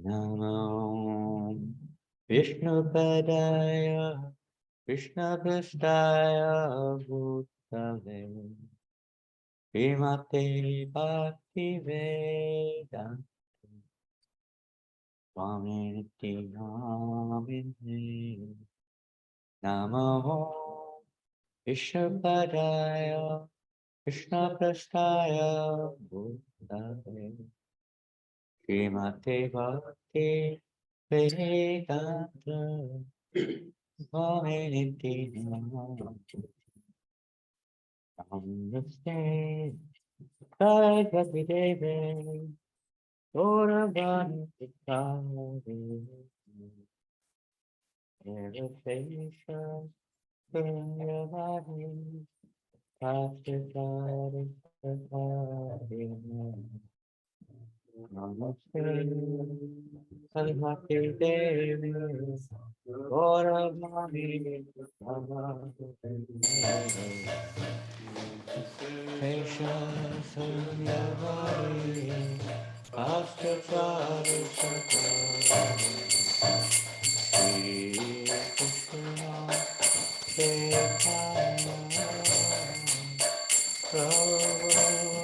Namo Vishnu Padaya Krishna Prasthaya Bhutale Srimate Bhakti Vedanta Swamiti Namine Namo Vishnu Padaya Krishna Prasthaya Bhutale Srimate Bhakti Vedanta Swamiti Namine Namaste Bhagavate Devi Gauravani Pitari Devasesha Punyavadi Tashatari Satari Namaste Bhagavate Devi Gauravani Pitari Krishna Sundari Astachari Sakari Krishna Chaitanya Prabhu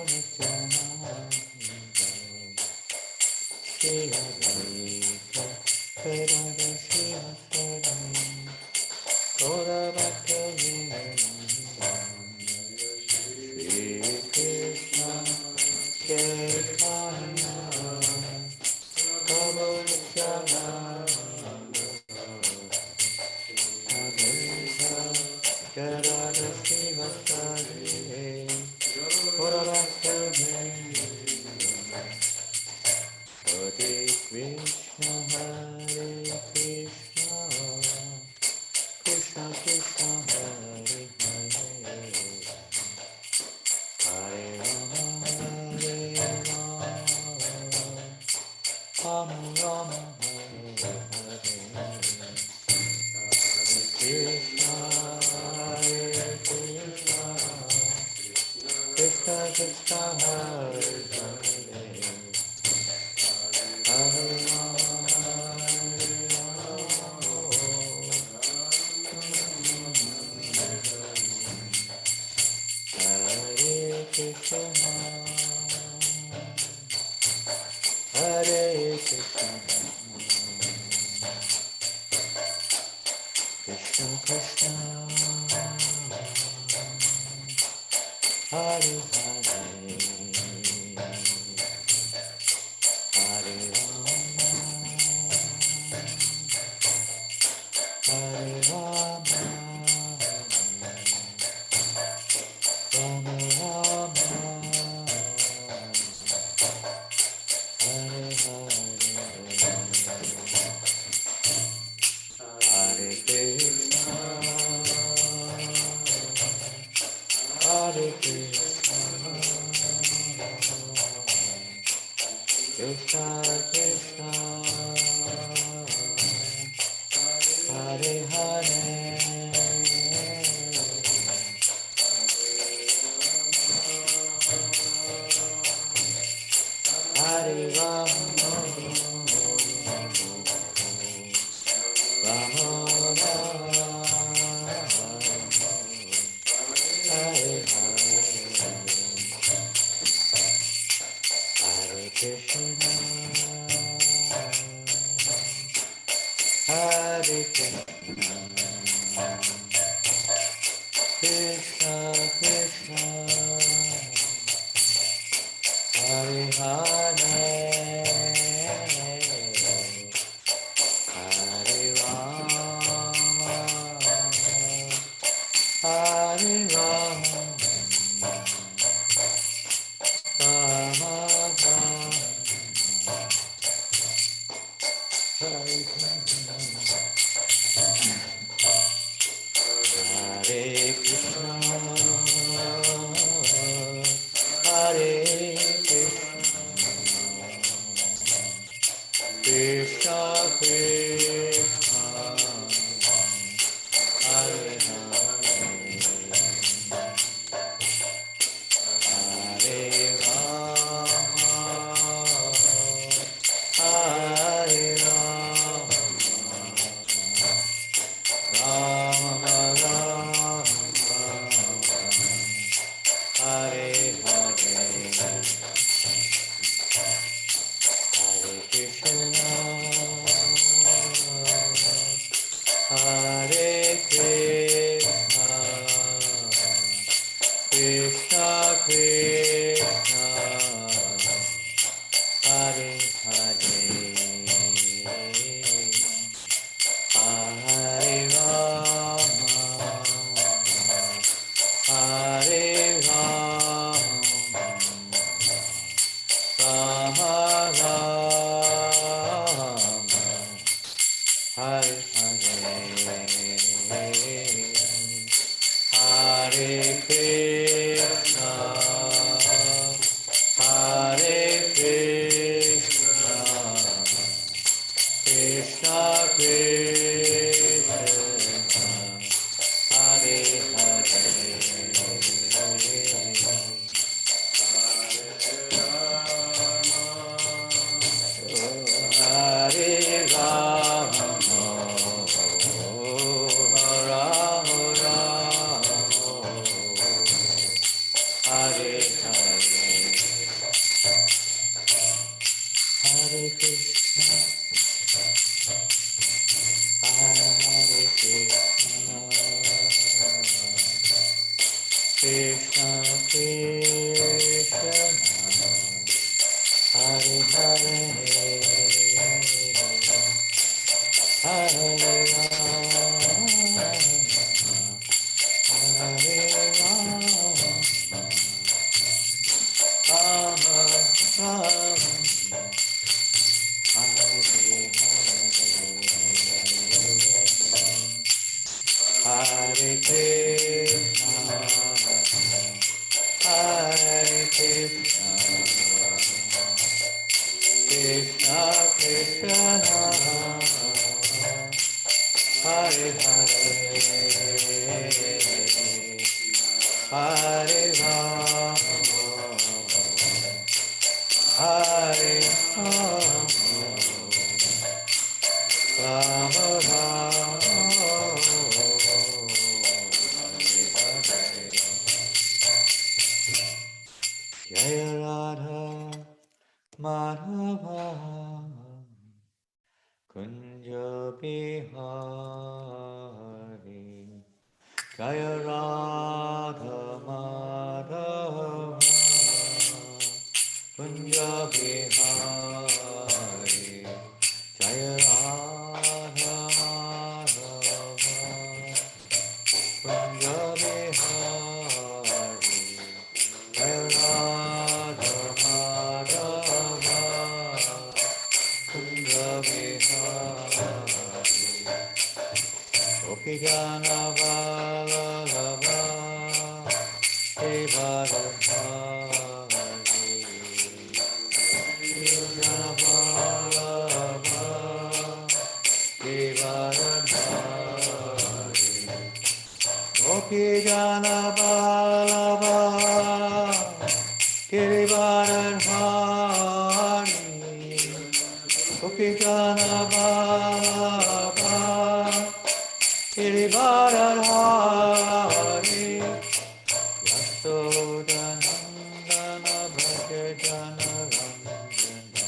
Nityananda Shri Advaita Vedanta Shri Advaita Gauravata Shri Krishna Chaitanya Prabhu Nityananda Advaita Gadada Srivastadi Gauravata Hare Krishna Hare Krishna Krishna Krishna Hare Hare Hare Rama Hare Rama Rama Rama Hare Hare Krishna Hare Krishna Krishna Krishna Hare Hare Hare Rama Hare Hare Krishna Hare Krishna Krishna Krishna Hare Hare Hare Rama Hare Rama Rama Rama Hare Hare Krishna Hare Krishna Krishna Krishna Hare Hare Hare Rama Rama Rama Hare Hare Hare Krishna Hare Krishna Krishna Krishna Hare Hare Hare Rama Hare Rama Rama Rama Hare Krishna Hare Krishna Krishna Hare Hare Krishna Krishna Hare Hare Hare Rama Hare Rama Rama Rama Hare Hare Hare Krishna Hare Krishna Krishna Krishna Hare Hare Hare Rama Rama Rama Hare Hare Hare Krishna Hare Krishna Krishna Krishna Hare Hare Hare Rama Hare Rama Rama Rama Hare Hare Krishna Hare Krishna Krishna Krishna Hare Hare Hare Rama Hare Rama Rama Rama Jaya Radha Madhava Kunja Bihari Jaya Radha Madhava Kunja Bihari Jaya Radha Madhava Kunja Bihari Jaya Radha Madhava Kunja Bihari Gopi Jana Vallabha Devadhari Jana Vallabha Devadhari Gopi Jana Vallabha Devadhari Gopi Jana Vallabha Girivardhari Yasodanandana Bhaja Jana Ranjana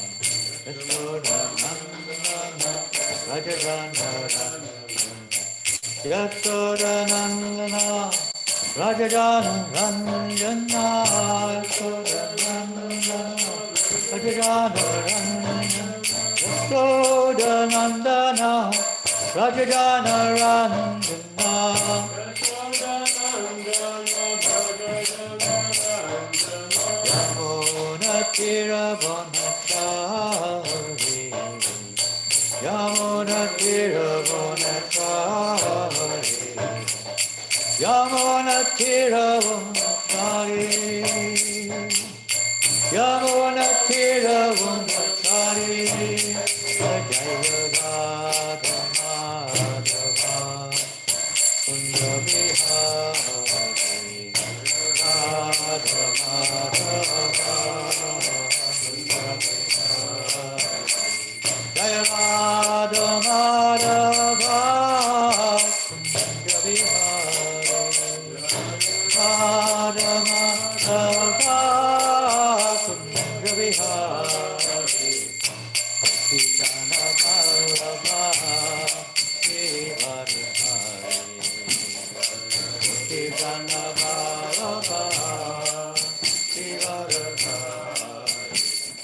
Yasodanandana Bhaja Jana Ranjana Yasodanandana Bhaja Jana Ranjana Yasodanandana Bhaja Jana Ranjana Yasodanandana Rajajana Ranjana Yamuna Tirabonachari Yamuna Tirabonachari Yamuna Tirabonachari Yamuna Tirabonachari Jaya Radha Madhava Kunja Bihari Radha Madhava Kunja Bihari Jaya Radha Madhava Kunja Bihari Radha Madhava Kunja Bihari Krishna Vallabha Devadhari Gana Balaba,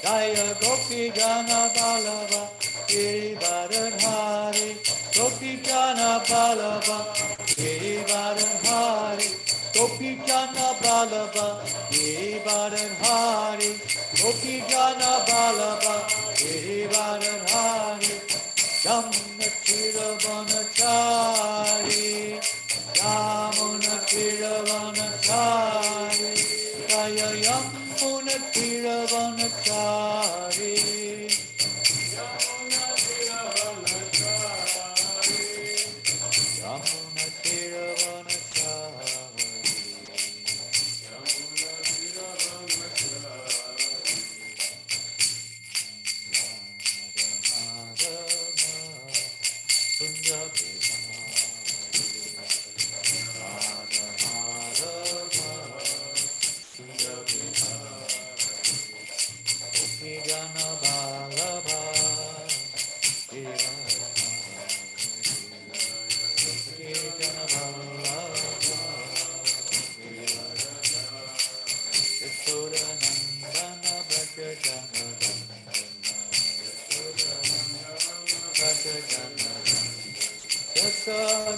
Jaya Gopi Gana Balaba, Girivaran Hari, Gopi Gana Balaba, Girivaran Hari, Gopi Gana Balaba, Girivaran Hari, Gopi Gana Balaba, Girivaran Hari, Yamuna Kiravanachari, Yamuna Kiravanachari, Jaya Yamuna Kiravanachari, Yamuna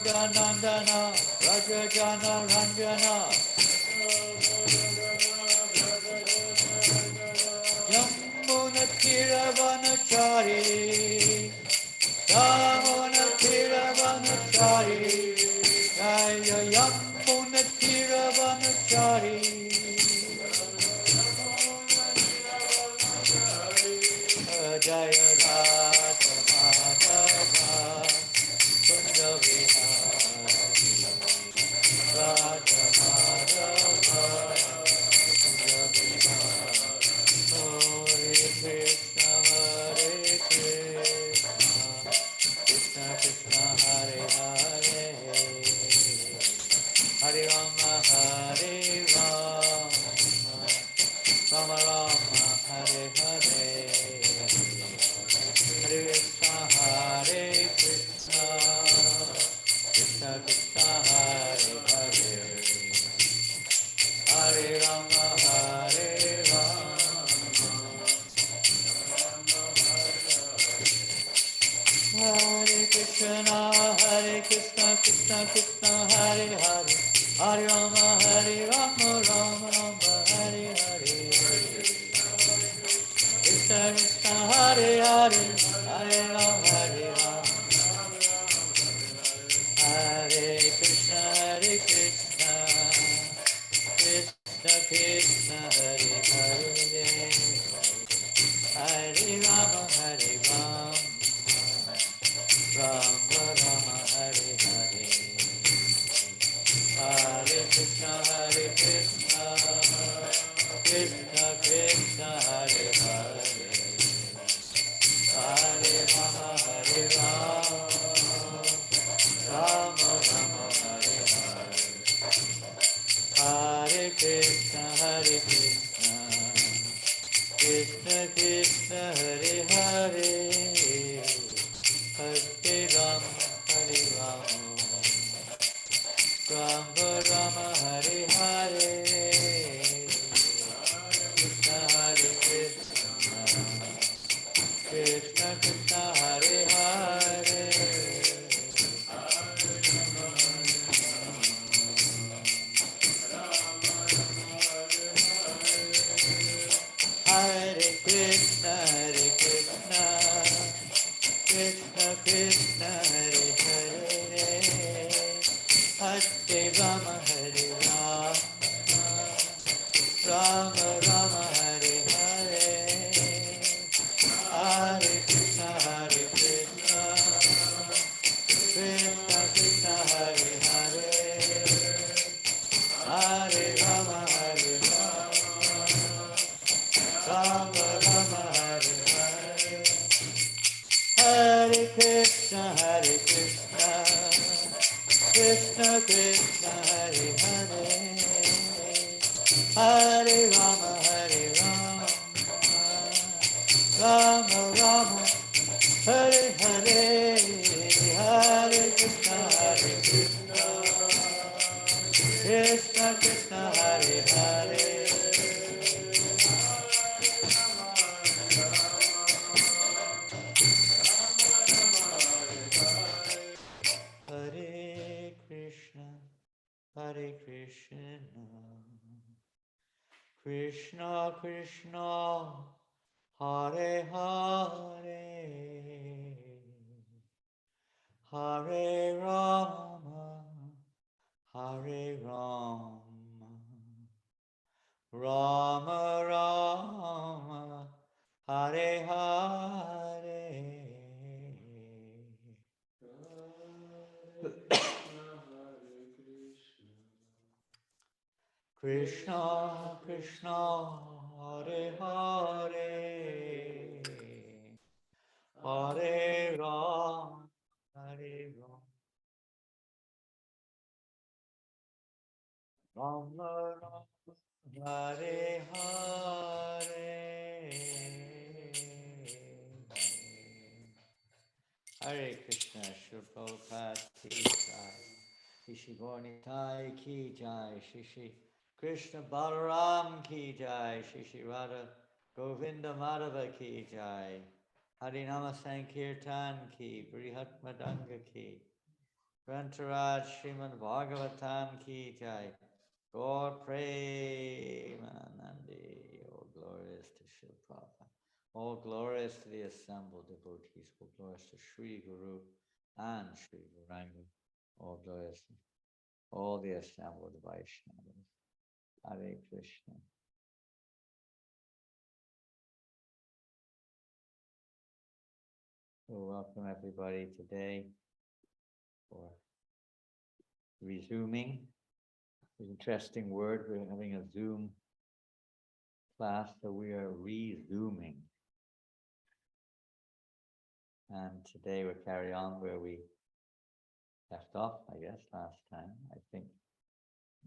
Janananda, Raja Jana Ranjana, Yamuna Kiravanachari, Yamuna Kiravanachari, Jaya Yamuna Kiravanachari, Jaya Radha Madhava, Kunda Vihari, Radha Madhava, Kunda Vihari, Hare Krishna, Hare Krishna, Krishna Krishna, Hare Hare, Hare Rama, Hare Rama, Rama Rama, Hare Hare, Hare Krishna, Hare Krishna, Krishna Krishna, Hare Hare, Hare Rama, Hare Rama, Hare Krishna, Krishna Krishna, Hare Hare, Hare Rama, Rama Rama, Hare Hare, Krishna Krishna, Hare Hare, Hare Rama, Hare Krishna, Krishna Krishna, Hare Hare, Hare Rama, Rama Rama, Hare Hare, Hare Krishna, Krishna Krishna, Hare Hare, Hare Rama, Rama Rama, Hare Hare, Hare Krishna, Krishna Krishna, Hare Hare, Hare Rama, Rama Rama, Hare Hare, Krishna, Krishna Krishna, Hare Hare, Hare Krishna, Krishna Krishna, Hare Hare, Hare Rama, Rama Rama, Hare Hare, Hare Krishna, Krishna Krishna, Hare Hare, Hare Rama, Rama Rama, Hare Hare, Hare Krishna, Krishna Krishna, Hare Hare, Hare Rama, Rama Rama, Hare Hare, Hare Krishna, Krishna Krishna Krishna Hare Hare Hare Krishna Krishna Krishna Hare Hare Hare Rama Hare Rama Rama Rama Hare Hare Krishna Krishna Hare Hare Hare Ram Hare Ram Rama Ram Hare Hare Hare Krishna Shri Prabhupada Ki Jai Shri Gornitai Ki Jai Shri Krishna Balaram Ki Jai Shri Radha Govinda Madhava Ki Jai Harinama Sankirtan Ki Brihat Madanga Ki Grantaraj Srimad Bhagavatam Ki Jai Gaur Premanandi. All glories to Shri Prabhupada. All glories to the assembled devotees. All glories to Sri Guru and Sri Gauranga. All glories to all the assembled Vaishnavas. Hare Krishna. So welcome everybody today for resuming. It's an interesting word. We're having a Zoom class, so we are resuming. And today we'll carry on where we left off, I guess, last time. I think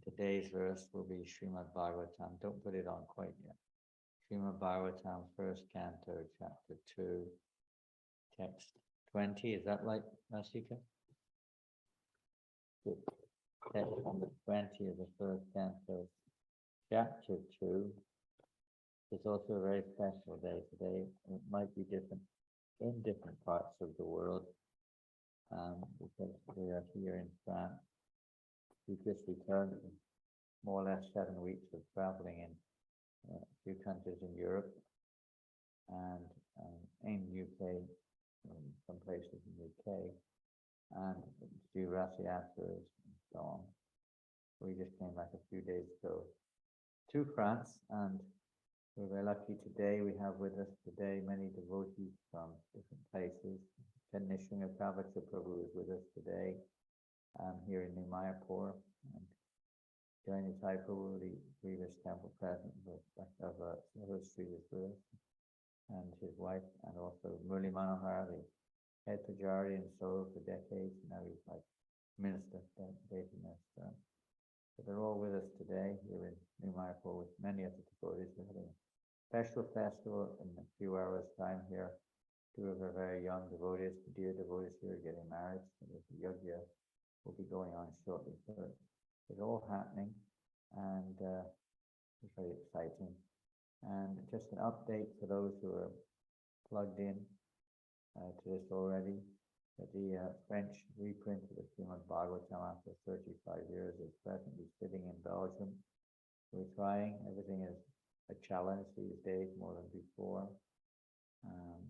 today's verse will be Srimad Bhagavatam. Don't put it on quite yet. Srimad Bhagavatam, first canto, chapter 2, text 20. Is that right, Rasika? Text number 20 of the first canto, chapter 2. It's also a very special day today. It might be different in different parts of the world, because we are here in France. We just returned from more or less 7 weeks of traveling in a few countries in Europe and in UK, some places in UK, and do Rath Yatras and so on. We just came back a few days ago to France, and we're very lucky today. We have with us today many devotees from different places. Nishunga Kavacha Prabhu is with us today here in New Mayapur. And Jaini Sai Prabhu, the previous temple president of Silver Street, is with us, and his wife, and also Murli Manohar, the head pujari in Seoul for decades. Now he's like minister, deputy minister. So they're all with us today here in New Mayapur with many of the devotees. We're having a special festival in a few hours' time here. 2 of our very young devotees, dear devotees here, are getting married. So the yajna will be going on shortly. So it's all happening, and it's very exciting. And just an update for those who are plugged in to this already, that the French reprint of the Srimad Bhagavatam after 35 years is presently sitting in Belgium. We're trying. Everything is a challenge these days more than before.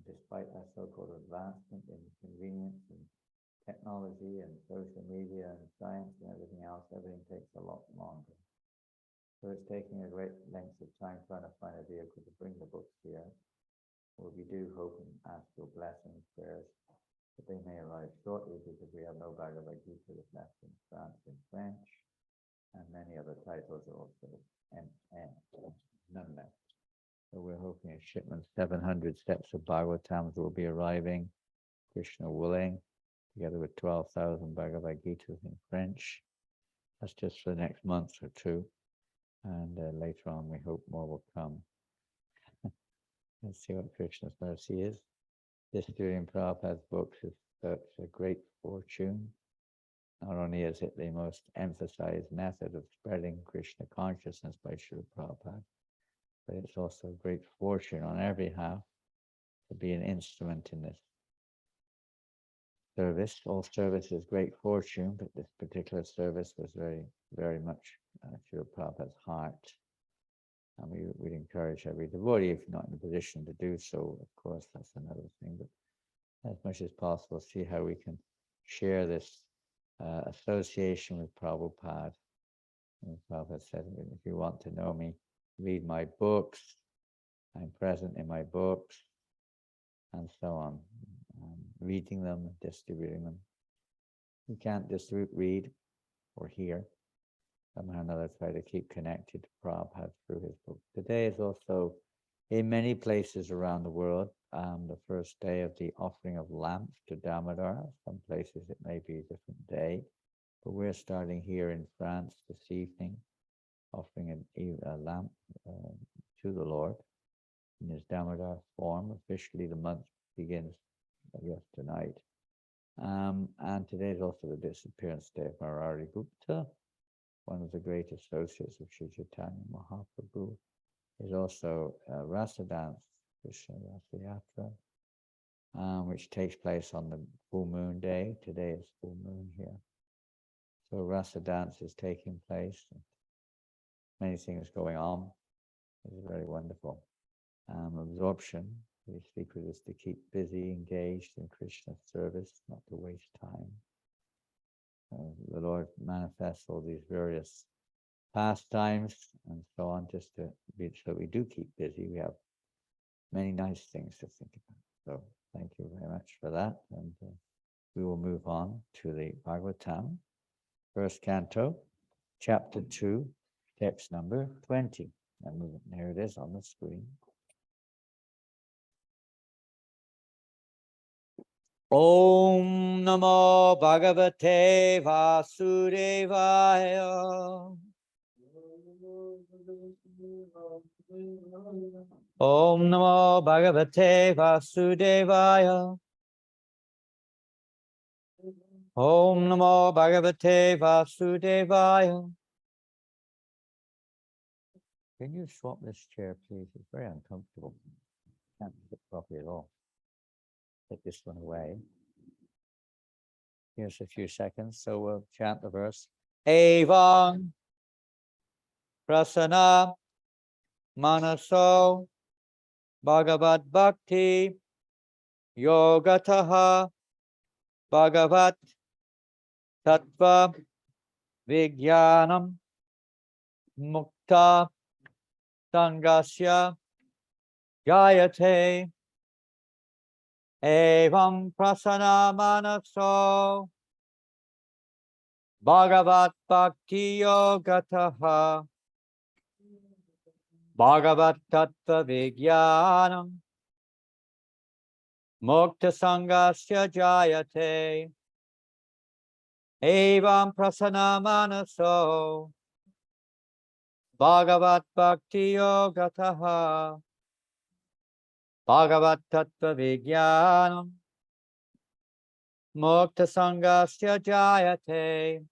Despite our so-called advancement in convenience and technology and social media and science and everything else, everything takes a lot longer. So it's taking a great length of time trying to find a vehicle to bring the books here. Well, we do hope and ask your blessings, prayers, that they may arrive shortly, because we have no Bhagavad Gita left in France in French, and many other titles are also none left. So we're hoping a shipment 700 sets of Bhagavatams will be arriving, Krishna willing, together with 12,000 Bhagavad Gitas in French. That's just for the next month or 2. And later on, we hope more will come. Let's see what Krishna's mercy is. Distributing Prabhupada's books is such a great fortune. Not only is it the most emphasized method of spreading Krishna consciousness by Srila Prabhupada, but it's also a great fortune on our behalf to be an instrument in this service. All service is great fortune, but this particular service was very, very much Srila Prabhupada's heart. And we'd encourage every devotee, if you're not in a position to do so, of course, that's another thing, but as much as possible, see how we can share this association with Prabhupada. And Prabhupada said, if you want to know me, read my books. I'm present in my books, and so on. Reading them, distributing them. You can't just read or hear. Somehow or another, try to keep connected to Prabhupada through his book. Today is also, in many places around the world, the first day of the offering of lamps to Damodar. Some places it may be a different day, but we're starting here in France this evening, offering a lamp to the Lord in his Damodar form. Officially, the month begins, I guess, tonight. And today is also the disappearance day of Maharaja Gupta, one of the great associates of Sri Chaitanya Mahaprabhu. Is also Rasa dance, Krishna Rasa Yatra, which takes place on the full moon day. Today is full moon here. So Rasa dance is taking place. Many things going on. It's very wonderful. Absorption, the secret is to keep busy, engaged in Krishna's service, not to waste time. The Lord manifests all these various pastimes and so on, just to be so we do keep busy. We have many nice things to think about. So thank you very much for that. And we will move on to the Bhagavatam, first canto, chapter 2, text number 20. And there it is on the screen. Om Namo Bhagavate Vasudevaya. Om Namo Bhagavate Vasudevaya. Om Namo Bhagavate Vasudevaya. Can you swap this chair, please? It's very uncomfortable. Can't sit properly at all. Take this one away. Here's a few seconds, so we'll chant the verse. Evam Prasana Manaso Bhagavat Bhakti Yogataha Bhagavat Tattva Vijnanam Mukta Sangasya Jayate Evam Prasana Manaso Bhagavat Bhakti Yogataha Bhagavat Tattva Vijnanam Mukta Sangasya Jayate Evam Prasana Manaso Bhagavat Bhakti Yogataha Bhagavat Tattva Vijnanam Mukta Sangasya Jayate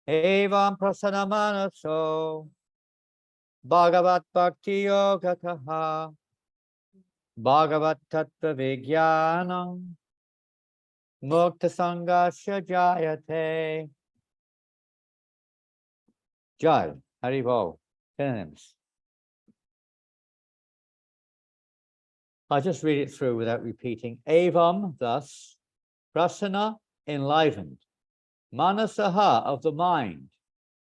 Evam Prasana Manaso Bhagavat Bhakti Yogataha Bhagavat Tattva Vijnanam Mukta Sangasya Jayate. Jai, Haribol, synonyms. I'll just read it through without repeating. Evam, thus, prasana, enlivened, manasaha, of the mind,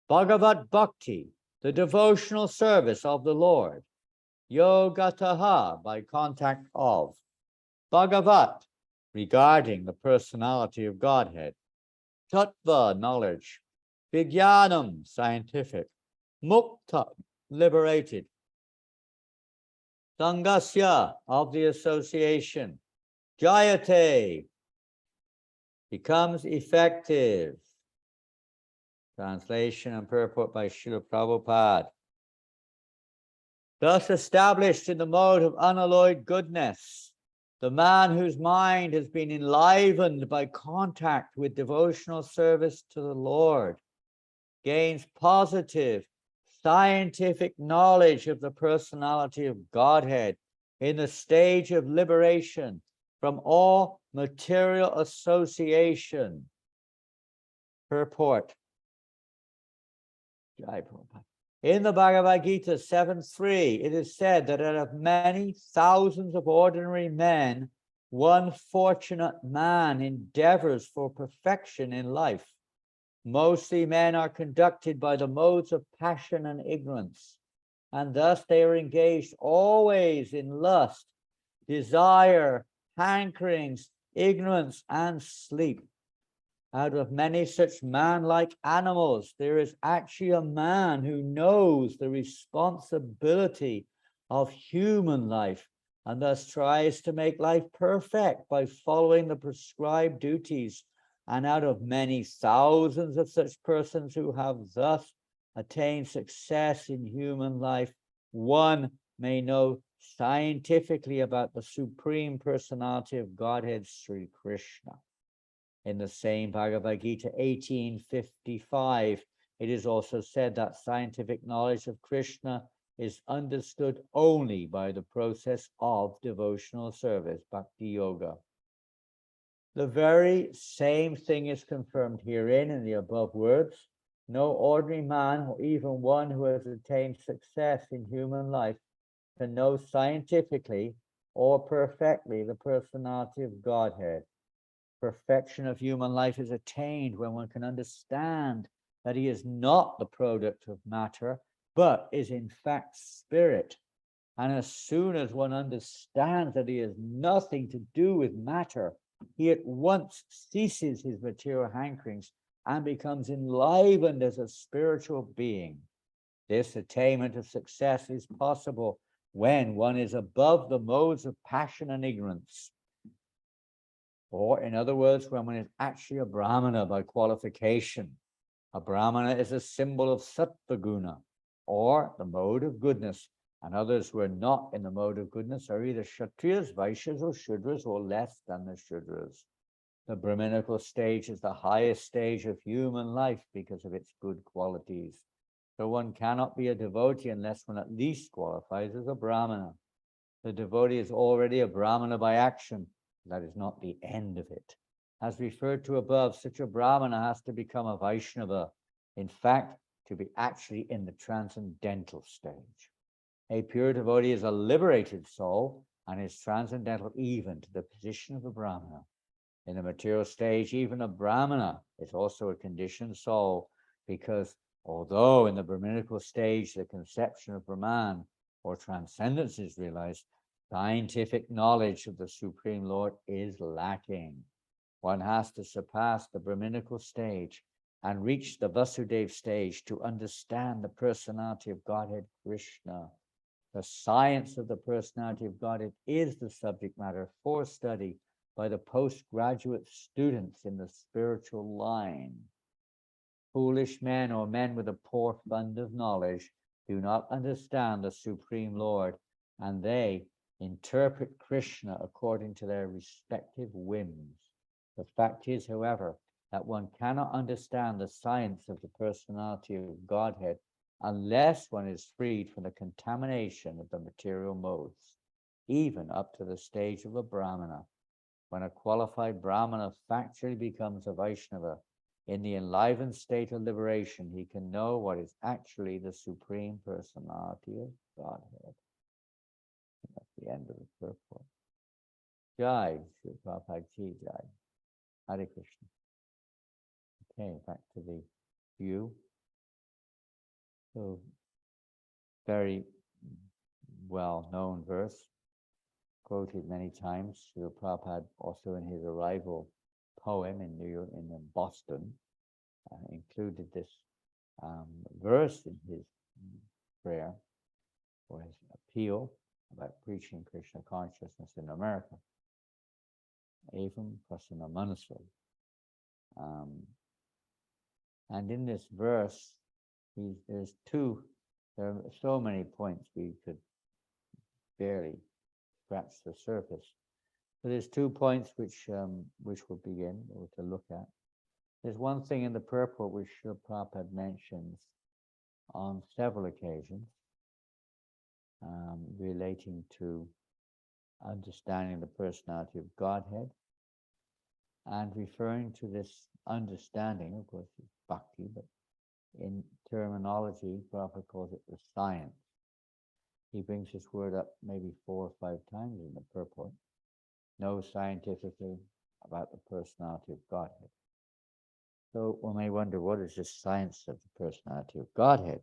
Bhagavat Bhakti, the devotional service of the Lord, Yogataha, by contact of, Bhagavat, regarding the personality of Godhead, Tattva, knowledge, Vijnanam, scientific, Mukta, liberated, Sangasya, of the association, Jayate, becomes effective. Translation and purport by Srila Prabhupada. Thus established in the mode of unalloyed goodness, The man whose mind has been enlivened by contact with devotional service to the Lord gains positive, scientific knowledge of the personality of Godhead in the stage of liberation from all material association. Purport. In the Bhagavad Gita 7:3, it is said that out of many thousands of ordinary men, one fortunate man endeavors for perfection in life. Mostly men are conducted by the modes of passion and ignorance, and thus they are engaged always in lust, desire, hankerings, ignorance, and sleep. Out of many such man-like animals, there is actually a man who knows the responsibility of human life and thus tries to make life perfect by following the prescribed duties. And out of many thousands of such persons who have thus attained success in human life, one may know scientifically about the Supreme Personality of Godhead, Sri Krishna. In the same Bhagavad Gita 18:55, it is also said that scientific knowledge of Krishna is understood only by the process of devotional service, bhakti yoga. The very same thing is confirmed herein in the above words. No ordinary man, or even one who has attained success in human life, can know scientifically or perfectly the personality of Godhead. Perfection of human life is attained when one can understand that he is not the product of matter, but is in fact spirit. And as soon as one understands that he has nothing to do with matter, he at once ceases his material hankerings and becomes enlivened as a spiritual being. This attainment of success is possible when one is above the modes of passion and ignorance. Or, in other words, when one is actually a Brahmana by qualification. A Brahmana is a symbol of Sattva Guna, or the mode of goodness, and others who are not in the mode of goodness are either Kshatriyas, Vaishyas, or Shudras, or less than the Shudras. The Brahminical stage is the highest stage of human life because of its good qualities. So one cannot be a devotee unless one at least qualifies as a Brahmana. The devotee is already a Brahmana by action. That is not the end of it. As referred to above, such a Brahmana has to become a Vaishnava. In fact, to be actually in the transcendental stage. A pure devotee is a liberated soul and is transcendental even to the position of a Brahmana. In the material stage, even a Brahmana is also a conditioned soul, because although in the Brahminical stage the conception of Brahman or transcendence is realized, scientific knowledge of the Supreme Lord is lacking. One has to surpass the Brahminical stage and reach the Vasudeva stage to understand the personality of Godhead Krishna. The science of the personality of Godhead is the subject matter for study by the postgraduate students in the spiritual line. Foolish men or men with a poor fund of knowledge do not understand the Supreme Lord, and they interpret Krishna according to their respective whims. The fact is, however, that one cannot understand the science of the personality of Godhead unless one is freed from the contamination of the material modes, even up to the stage of a Brahmana. When a qualified Brahmana factually becomes a Vaishnava, in the enlivened state of liberation, he can know what is actually the Supreme Personality of Godhead. That's the end of the purport. Jai, Sri Prabhupada Ki Jai. Hare Krishna. Okay, back to the view. So, very well-known verse, quoted many times. Sri Prabhupada also in his arrival poem in Boston included this verse in his prayer for his appeal about preaching Krishna consciousness in America. Evam Prasanna Manasva. And in this verse, there are so many points we could barely scratch the surface. So there's 2 points which we'll begin or to look at. There's one thing in the purport which Srila Prabhupada mentions on several occasions, relating to understanding the personality of Godhead, and referring to this understanding, of course, it's bhakti, but in terminology, Prabhupada calls it the science. He brings this word up maybe 4 or 5 times in the purport. Know scientifically about the personality of Godhead. So one may wonder, what is the science of the personality of Godhead?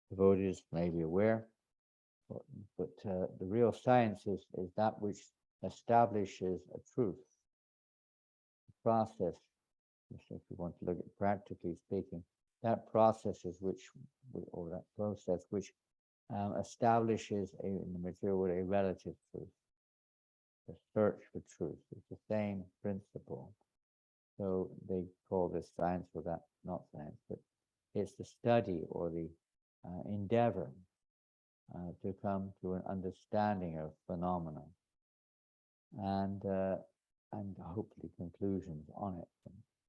Devotees may be aware, but the real science is that which establishes a truth. The process, if you want to look at practically speaking, that process is which establishes in the material world a relative truth. The search for truth is the same principle. So they call this science, or that not science, but it's the study or the endeavor to come to an understanding of phenomena, and hopefully conclusions on it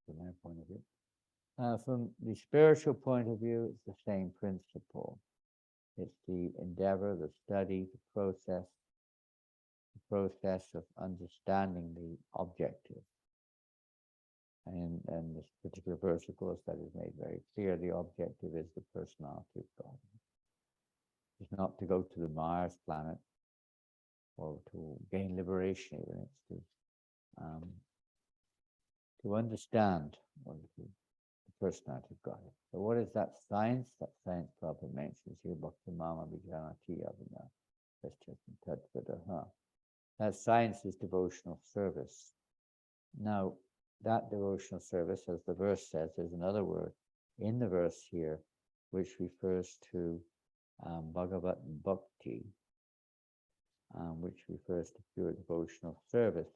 from their point of view. From the spiritual point of view, it's the same principle. It's the endeavor, the study, the process of understanding the objective. And this particular verse, of course, that is made very clear. The objective is the personality of God. It's not to go to the Mars planet or to gain liberation, even. It's to understand the personality of God. So what is that science? That science Prabhupada mentions here, Bhakti Mama Vijanati Avina. That science is devotional service. Now, that devotional service, as the verse says, there's another word in the verse here which refers to Bhagavat Bhakti, which refers to pure devotional service.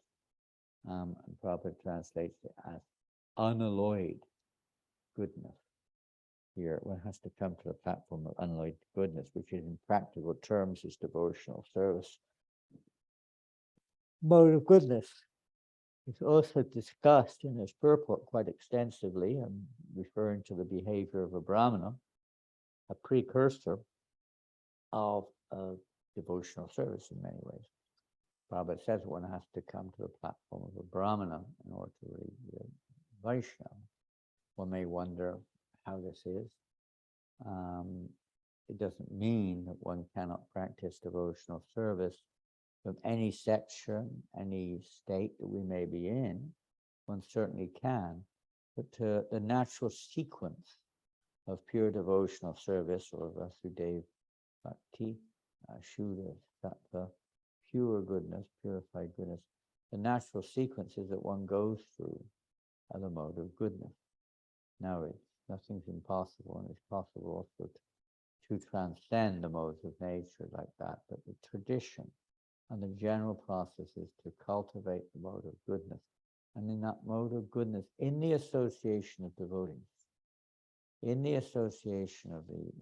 And Prabhupada translates it as unalloyed goodness. Here, one has to come to the platform of unalloyed goodness, which is in practical terms is devotional service. Mode of goodness. It's also discussed in his purport quite extensively, and referring to the behavior of a Brahmana, a precursor of devotional service in many ways. Prabhupada says one has to come to the platform of a Brahmana in order to really be a Vaishnava. One may wonder how this is. It doesn't mean that one cannot practice devotional service from any section, any state that we may be in. One certainly can, but the natural sequence of pure devotional service, or Vasudeva Bhakti, Shuddha Sattva, pure goodness, purified goodness, the natural sequence is that one goes through the mode of goodness. Now, nothing's impossible, and it's possible also to transcend the modes of nature like that, but the tradition and the general process is to cultivate the mode of goodness. And in that mode of goodness, in the association of devotees, in the association of the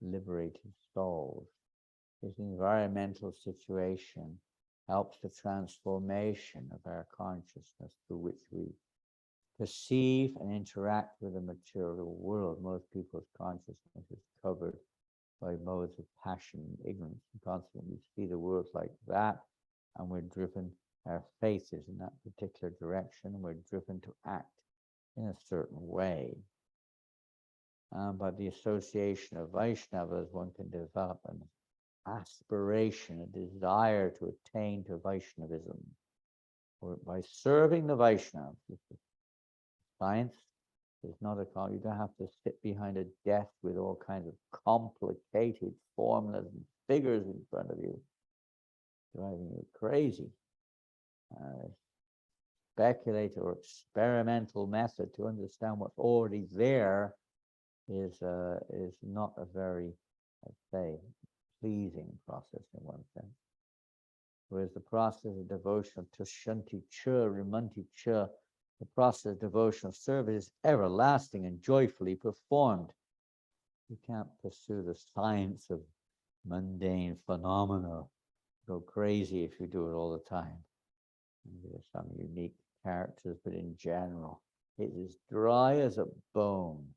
liberated souls, this environmental situation helps the transformation of our consciousness through which we perceive and interact with the material world. Most people's consciousness is covered by modes of passion and ignorance, and constantly we see the world like that, and we're driven, our faith is in that particular direction, and we're driven to act in a certain way. By the association of Vaishnavas, one can develop an aspiration, a desire to attain to Vaishnavism, or by serving the Vaishnavas. Science is not a call. You don't have to sit behind a desk with all kinds of complicated formulas and figures in front of you, driving you crazy. Speculate or experimental method to understand what's already there is not a very, I'd say, pleasing process in one sense. Whereas the process of devotion to Shanti Cha, Rimanti Cha, the process of devotional service is everlasting and joyfully performed. You can't pursue the science of mundane phenomena, go crazy if you do it all the time. There's some unique characters, but in general, it is dry as a bone,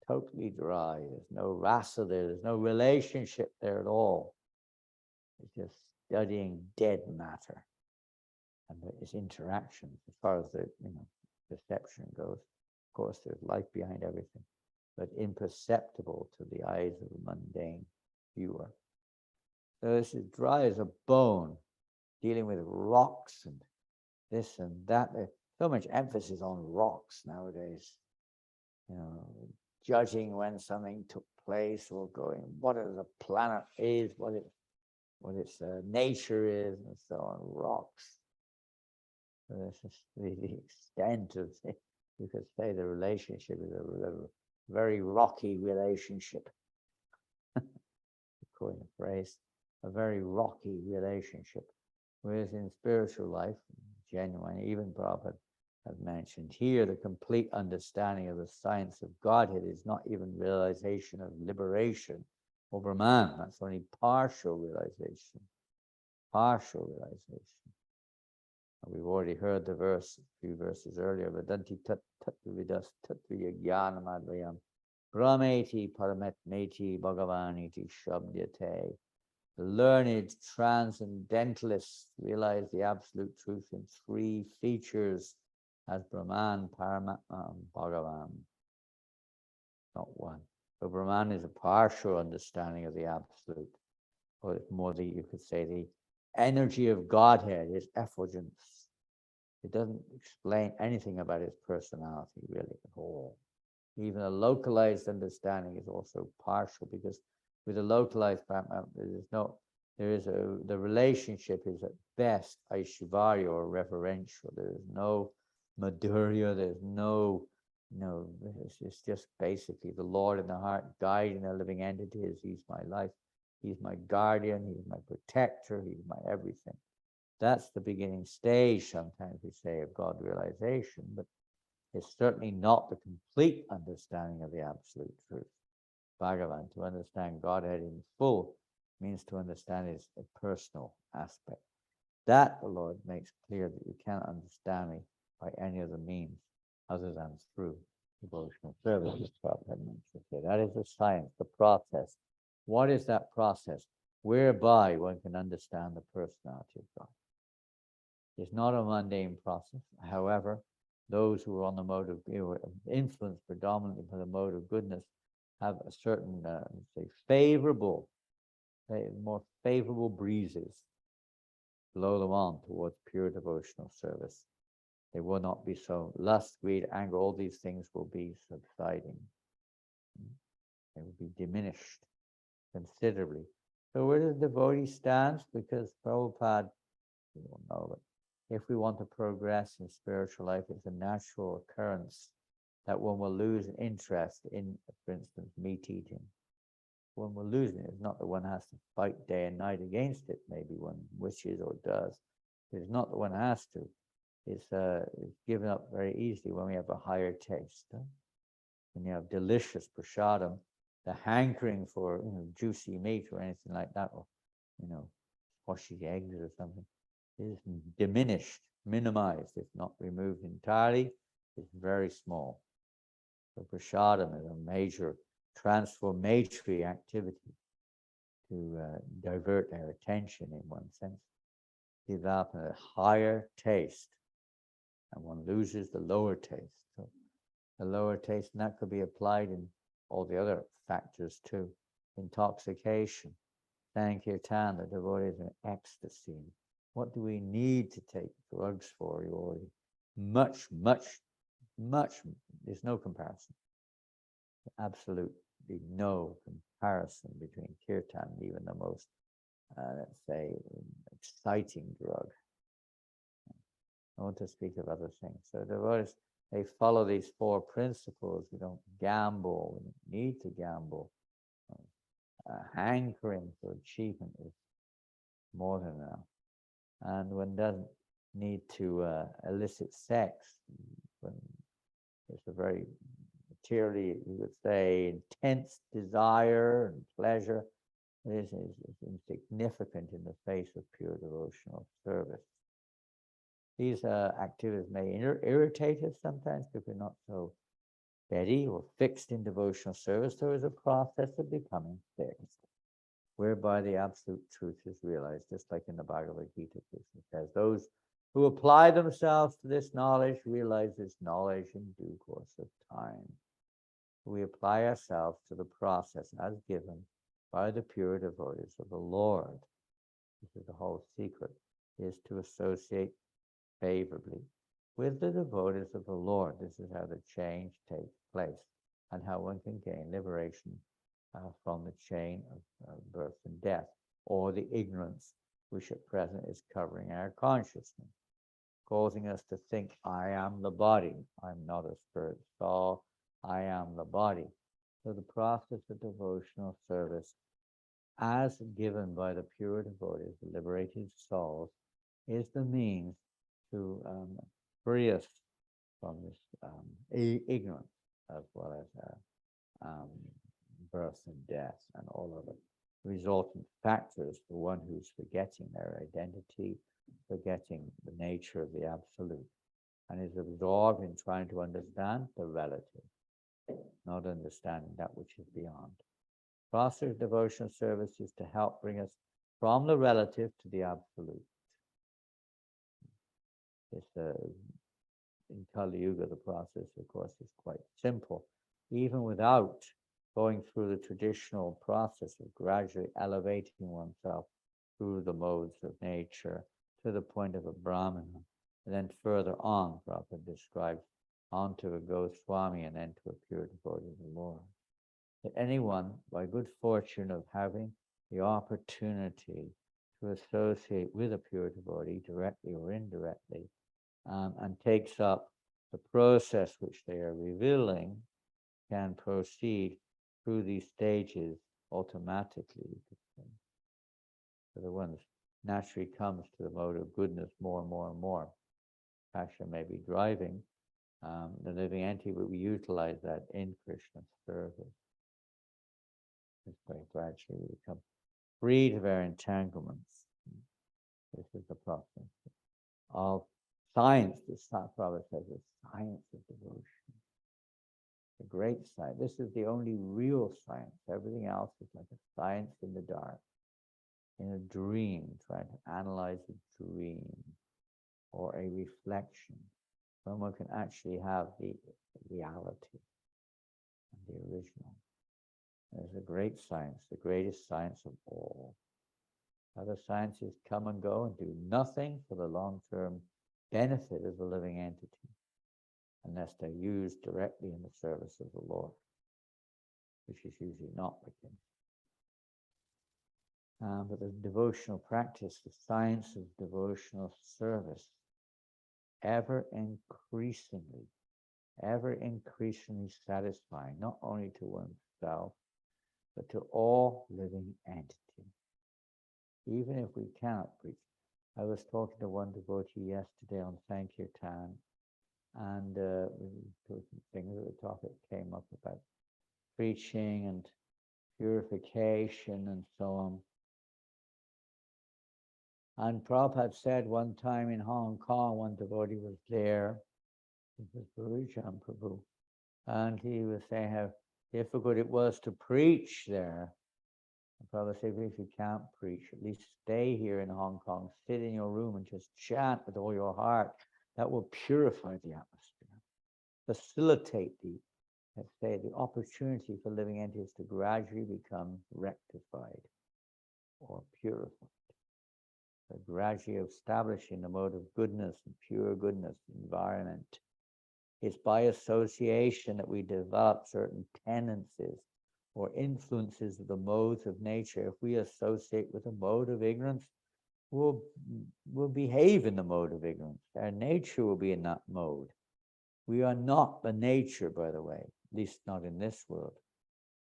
totally dry. There's no rasa there. There's no relationship there at all. It's just studying dead matter, and its interactions as far as the perception goes. Of course, there's life behind everything, but imperceptible to the eyes of a mundane viewer. So this is dry as a bone, dealing with rocks and this and that. There's so much emphasis on rocks nowadays. Judging when something took place, or going what the planet is, what its nature is, and so on. Rocks. So this is the extent of it. You could say the relationship is a very rocky relationship. According to phrase, a very rocky relationship. Whereas in spiritual life, genuine, even Prabhupada has mentioned here, the complete understanding of the science of Godhead is not even realization of liberation over man. That's only partial realization. Partial realization. We've already heard the verse, a few verses earlier, Vedanti tattvavidas tattvijnanamadvayam brahmeti paramatmeti bhagavaniti shabdyate. The learned transcendentalists realize the absolute truth in three features as Brahman, Paramatma, and Bhagavan. Not one. So Brahman is a partial understanding of the absolute, or more you could say the energy of Godhead is effulgence. It doesn't explain anything about his personality really at all. Even a localized understanding is also partial, because with a localized Paramatma, the relationship is at best Aishvarya or reverential. There is no Madhurya, there's it's just basically the Lord in the heart guiding the living entities. He's my life, he's my guardian, he's my protector, he's my everything. That's the beginning stage, sometimes we say, of God realization, but it's certainly not the complete understanding of the absolute truth. Bhagavan, to understand Godhead in full, means to understand its personal aspect. That the Lord makes clear that you cannot understand me by any other means other than through devotional service. That is the science, the process. What is that process? Whereby one can understand the personality of God. It's not a mundane process. However, those who are on the mode of influenced predominantly by the mode of goodness have a certain, more favorable breezes blow them on towards pure devotional service. They will not be so lust, greed, anger, all these things will be subsiding. They will be diminished considerably. So where does the devotee stand? Because Prabhupada, we don't know, but if we want to progress in spiritual life, it's a natural occurrence that one will lose interest in, for instance, meat eating. One will lose it. It's not that one has to fight day and night against it. Maybe one wishes or does. It's not that one has to. It's given up very easily when we have a higher taste. When you have delicious prasadam, the hankering for juicy meat or anything like that, or squashy eggs or something, is diminished, minimized, if not removed entirely. It's very small. So prasadam is a major transformatory activity to divert our attention in one sense, develop a higher taste, and one loses the lower taste. So the lower taste, and that could be applied in all the other factors too. Intoxication, sankirtan, the devotees in ecstasy. What do we need to take drugs for? You already much, there's no comparison. Absolutely no comparison between kirtan and even the most, let's say, exciting drug. I want to speak of other things. So devotees, they follow these four principles. We don't gamble. We don't need to gamble. Hankering for achievement is more than enough. And one doesn't need to elicit sex. When it's a very materially, you would say, intense desire and pleasure. It is insignificant in the face of pure devotional service. These activities may irritate us sometimes because we're not so steady or fixed in devotional service. There is a process of becoming fixed, whereby the absolute truth is realized, just like in the Bhagavad Gita. Krishna says, those who apply themselves to this knowledge realize this knowledge in due course of time. We apply ourselves to the process as given by the pure devotees of the Lord. This is the whole secret, is to associate favorably with the devotees of the Lord. This is how the change takes place and how one can gain liberation from the chain of birth and death, or the ignorance which at present is covering our consciousness, causing us to think, I am the body, I'm not a spirit soul, I am the body. So the process of devotional service, as given by the pure devotees, the liberated souls, is the means to free us from this ignorance, as well as birth and death and all of the resultant factors for one who's forgetting their identity, forgetting the nature of the absolute, and is absorbed in trying to understand the relative, not understanding that which is beyond. Process of devotional service is to help bring us from the relative to the absolute. It's in Kali Yuga, the process, of course, is quite simple, even without going through the traditional process of gradually elevating oneself through the modes of nature to the point of a Brahmana, and then further on, Prabhupada describes onto a Goswami and then to a pure devotee of the Lord. That anyone, by good fortune of having the opportunity to associate with a pure devotee, directly or indirectly, and takes up the process which they are revealing, can proceed through these stages automatically, you could say. So the one that naturally comes to the mode of goodness more and more and more. Pasha may be driving, the living entity will utilize that in Krishna's service. This way, gradually we become freed of our entanglements. This is the process of science. The Prabhupada says the science of devotion. The great science. This is the only real science. Everything else is like a science in the dark, in a dream, trying to analyze a dream or a reflection. When one can actually have the reality, the original. There's a great science, the greatest science of all. Other sciences come and go and do nothing for the long-term benefit of the living entity, unless they're used directly in the service of the Lord, which is usually not the case. But the devotional practice, the science of devotional service, ever increasingly satisfying, not only to oneself, but to all living entities. Even if we cannot preach. I was talking to one devotee yesterday on Sankirtan, and things at the topic came up about preaching and purification and so on. And Prabhupada said one time in Hong Kong, one devotee was there, this was Bhurijan Prabhu, and he was saying how difficult it was to preach there. And Prabhupada said, if you can't preach, at least stay here in Hong Kong, sit in your room and just chant with all your heart. That will purify the atmosphere, facilitate let's say, the opportunity for living entities to gradually become rectified or purified. So gradually establishing the mode of goodness and pure goodness environment. It's by association that we develop certain tendencies or influences of the modes of nature. If we associate with a mode of ignorance, we'll behave in the mode of ignorance. Our nature will be in that mode. We are not the nature, by the way, at least not in this world.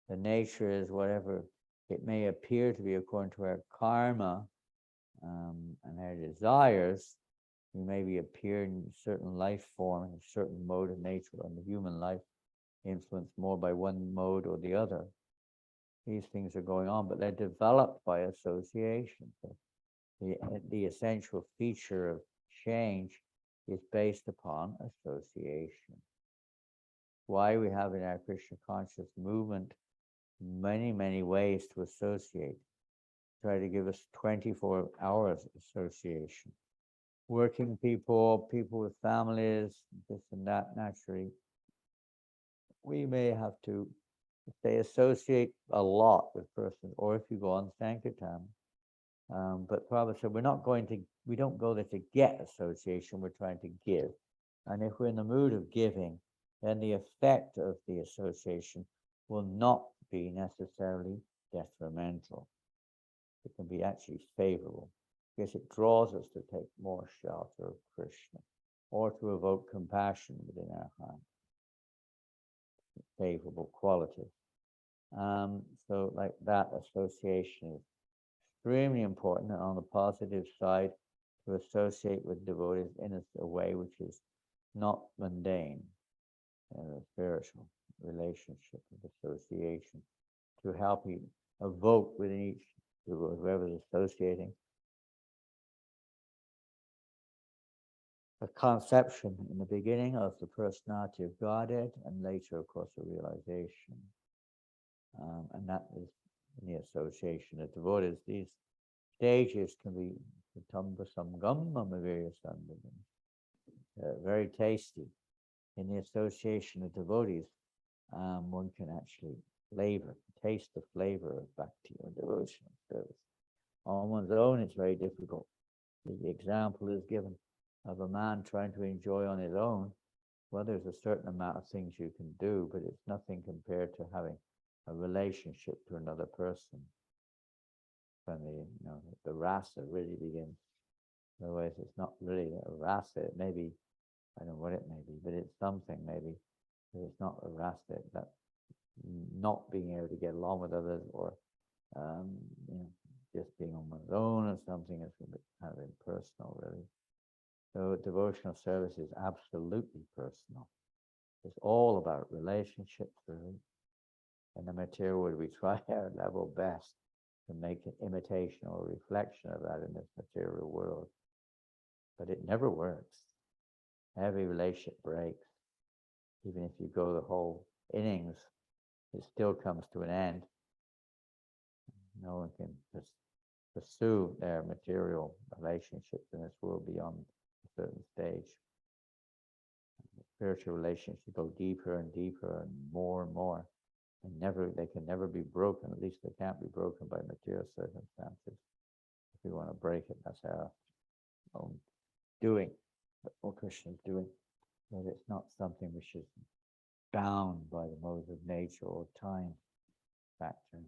The nature is whatever it may appear to be according to our karma and our desires. We maybe appear in a certain life form, in a certain mode of nature, and the human life influenced more by one mode or the other. These things are going on, but they're developed by association. So the essential feature of change is based upon association. Why we have in our Krishna conscious movement many, many ways to associate. Try to give us 24 hours association. Working people, people with families, this and that, naturally. We may have to, if they associate a lot with persons, or if you go on Sankirtan. But Prabhupada said, we don't go there to get association, we're trying to give. And if we're in the mood of giving, then the effect of the association will not be necessarily detrimental. It can be actually favorable, because it draws us to take more shelter of Krishna, or to evoke compassion within our heart. Favorable qualities. So like that association is extremely important, and on the positive side, to associate with devotees in a way which is not mundane, a spiritual relationship of association, to help you evoke within each whoever is associating a conception in the beginning of the personality of Godhead, and later, of course, a realization. And that is in the association of devotees. These stages can be very tasty. In the association of devotees, one can actually taste the flavor of bhakti or devotional service. On one's own, it's very difficult. The example is given of a man trying to enjoy on his own. Well, there's a certain amount of things you can do, but it's nothing compared to having a relationship to another person. When the rasa really begins. Otherwise, it's not really a rasa. It may be, I don't know what it may be, but it's something maybe. But it's not a rasa. That not being able to get along with others, or just being on one's own or something, is a bit kind of impersonal, really. So devotional service is absolutely personal. It's all about relationships, really. In the material world, we try our level best to make an imitation or reflection of that in this material world. But it never works. Every relationship breaks. Even if you go the whole innings, it still comes to an end. No one can pursue their material relationships in this world beyond a certain stage. Spiritual relationships go deeper and deeper and more. And they can never be broken. At least they can't be broken by material circumstances. If we want to break it, that's our own doing, what Krishna is doing. But it's not something which is bound by the modes of nature or time factor.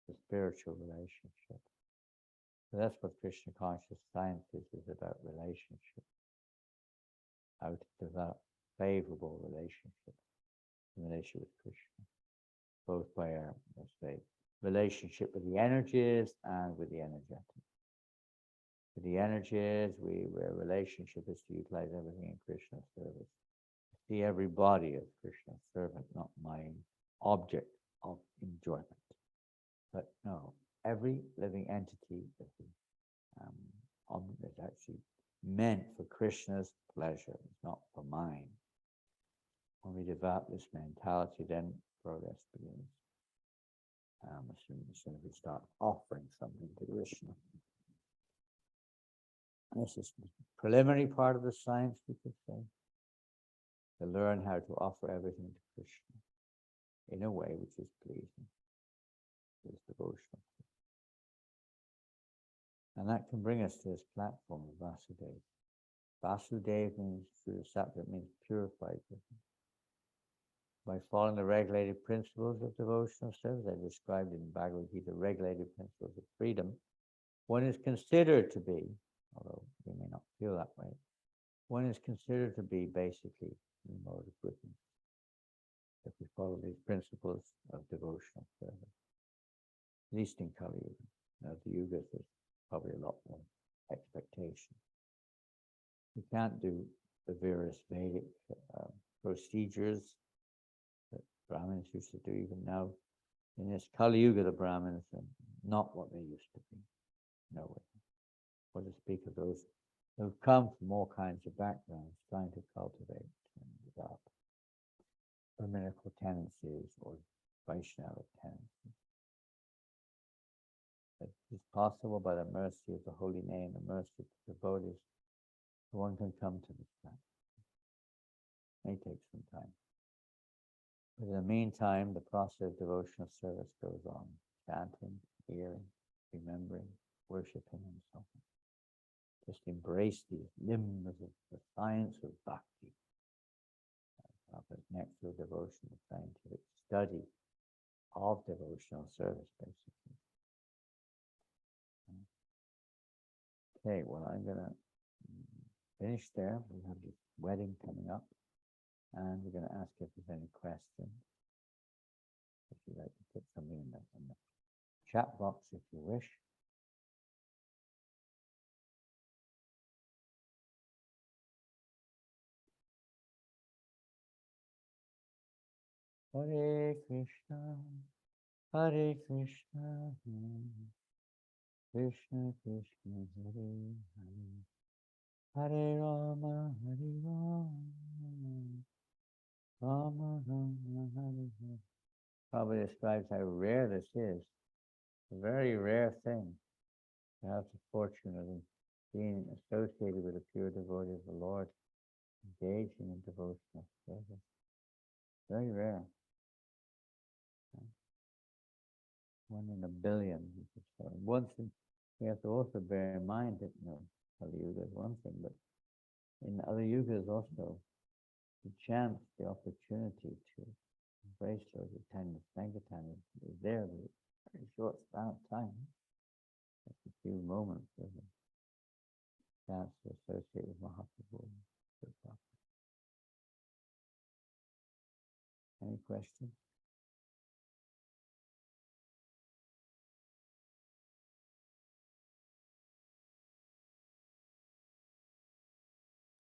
The spiritual relationship. So that's what Krishna conscious science is about: relationship. How to develop favorable relationships in relation with Krishna, both by our, let's say, relationship with the energies and with the energetic. With the energies, where relationship is to utilize everything in Krishna's service. See everybody as Krishna's servant, not my object of enjoyment. But no, every living entity is actually meant for Krishna's pleasure, it's not for mine. When we develop this mentality, then progress begins. As soon as we start offering something to Krishna. This is the preliminary part of the science, we could say. To learn how to offer everything to Krishna in a way which is pleasing. Is devotional. And that can bring us to this platform of Vasudeva. Vasudeva means, through the sattva, means purified. By following the regulated principles of devotional service, as described in Bhagavad Gita, regulated principles of freedom, one is considered to be, although we may not feel that way, one is considered to be basically in the mode of goodness. If we follow these principles of devotional service. At least in Kali Yuga. As the Yugas, there's probably a lot more expectation. You can't do the various Vedic procedures that Brahmins used to do even now. In this Kali Yuga, the Brahmins are not what they used to be. No way. What to speak of those who've come from all kinds of backgrounds, trying to cultivate and develop Brahminical tendencies or Vaishnava tendencies. It is possible by the mercy of the holy name, the mercy of the devotees, one can come to this practice. It may take some time. But in the meantime, the process of devotional service goes on, chanting, hearing, remembering, worshiping, and so on. Just embrace these limbs of the science of bhakti. Next to devotional scientific study of devotional service, basically. Okay, well, I'm going to finish there. We have this wedding coming up, and we're going to ask if there's any questions. If you'd like to put something in the chat box if you wish. Hare Krishna, Hare Krishna, Krishna Krishna, Hare Hare, Hare Rama, Hare Rama, Rama Rama, Hare Hare. Probably describes how rare this is. A very rare thing to have the fortune of being associated with a pure devotee of the Lord, engaging in devotional service. Very rare. One in a billion. One thing we have to also bear in mind that, Kali Yuga is one thing, but in other yugas also, the chance, the opportunity to embrace those attendants, Sankirtan is there in a very short span of time. Just a few moments of a chance to associate with Mahaprabhu. Any questions?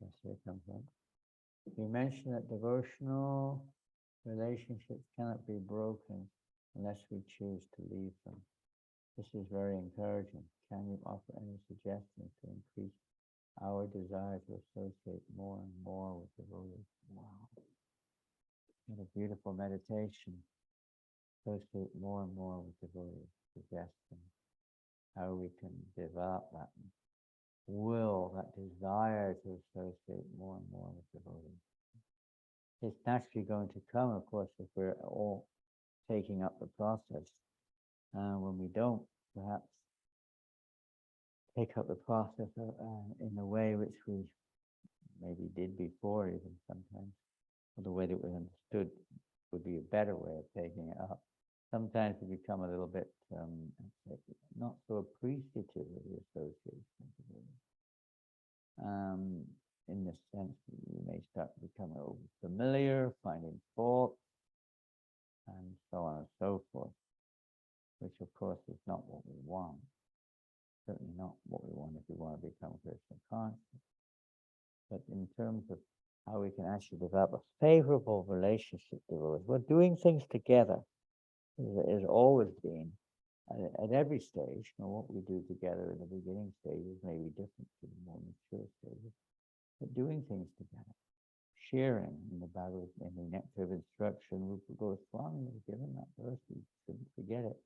Yes, here comes one. You mentioned that devotional relationships cannot be broken unless we choose to leave them. This is very encouraging. Can you offer any suggestions to increase our desire to associate more and more with devotees? Wow. What a beautiful meditation. Associate more and more with devotees. Suggesting how we can develop that will, that desire to associate more and more with devotees. It's naturally going to come, of course, if we're all taking up the process. When we don't, perhaps, take up the process in the way which we maybe did before, even sometimes, or the way that we understood would be a better way of taking it up. Sometimes we become a little bit not so appreciative of the association. In the sense that we may start becoming over familiar, finding fault, and so on and so forth, which of course is not what we want. Certainly not what we want if we want to become Krishna conscious. But in terms of how we can actually develop a favorable relationship to others, we're doing things together. Has always been at every stage. What we do together in the beginning stages may be different to the more mature stages, but doing things together, sharing in the Bhagavad, in the Nectar of Instruction, Rupa Goswami has given that verse. We shouldn't forget it.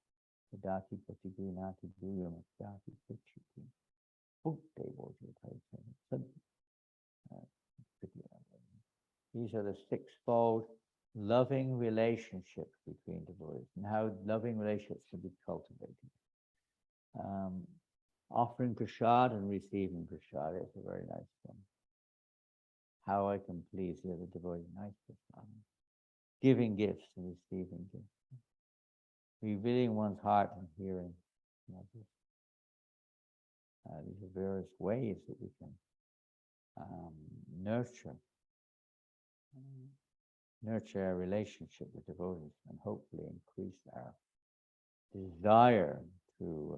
Dati pati gunati duyam dati puchiti bhukte bhojita. These are the sixfold loving relationships between devotees and how loving relationships can be cultivated. Offering prasad and receiving prasad is a very nice one. How I can please the other devotee, nice prasad. Giving gifts and receiving gifts. Revealing one's heart and hearing. These are various ways that we can nurture our relationship with devotees and hopefully increase our desire to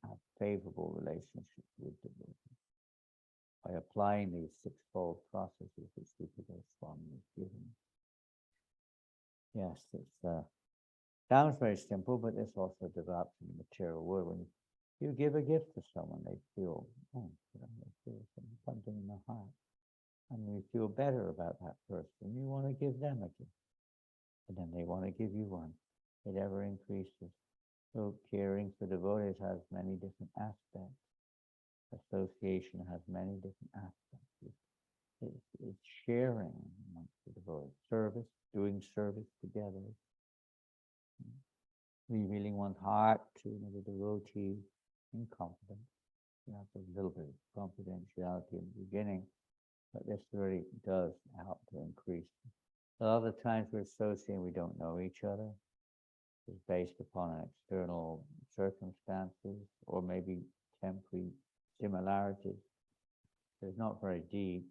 have favorable relationships with devotees by applying these sixfold processes which Rupa Goswami has given. Yes, it sounds very simple, but this also develops in the material world. When you You give a gift to someone, they feel, oh, they feel something in the heart. And you feel better about that person. You want to give them a gift. And then they want to give you one. It ever increases. So caring for devotees has many different aspects. Association has many different aspects. It's sharing amongst the devotees. Service, doing service together. Revealing one's heart to another devotee in confidence. You have a little bit of confidentiality in the beginning, but this really does help to increase. A lot of the times we're associating, we don't know each other. It's based upon external circumstances or maybe temporary similarities. So it's not very deep,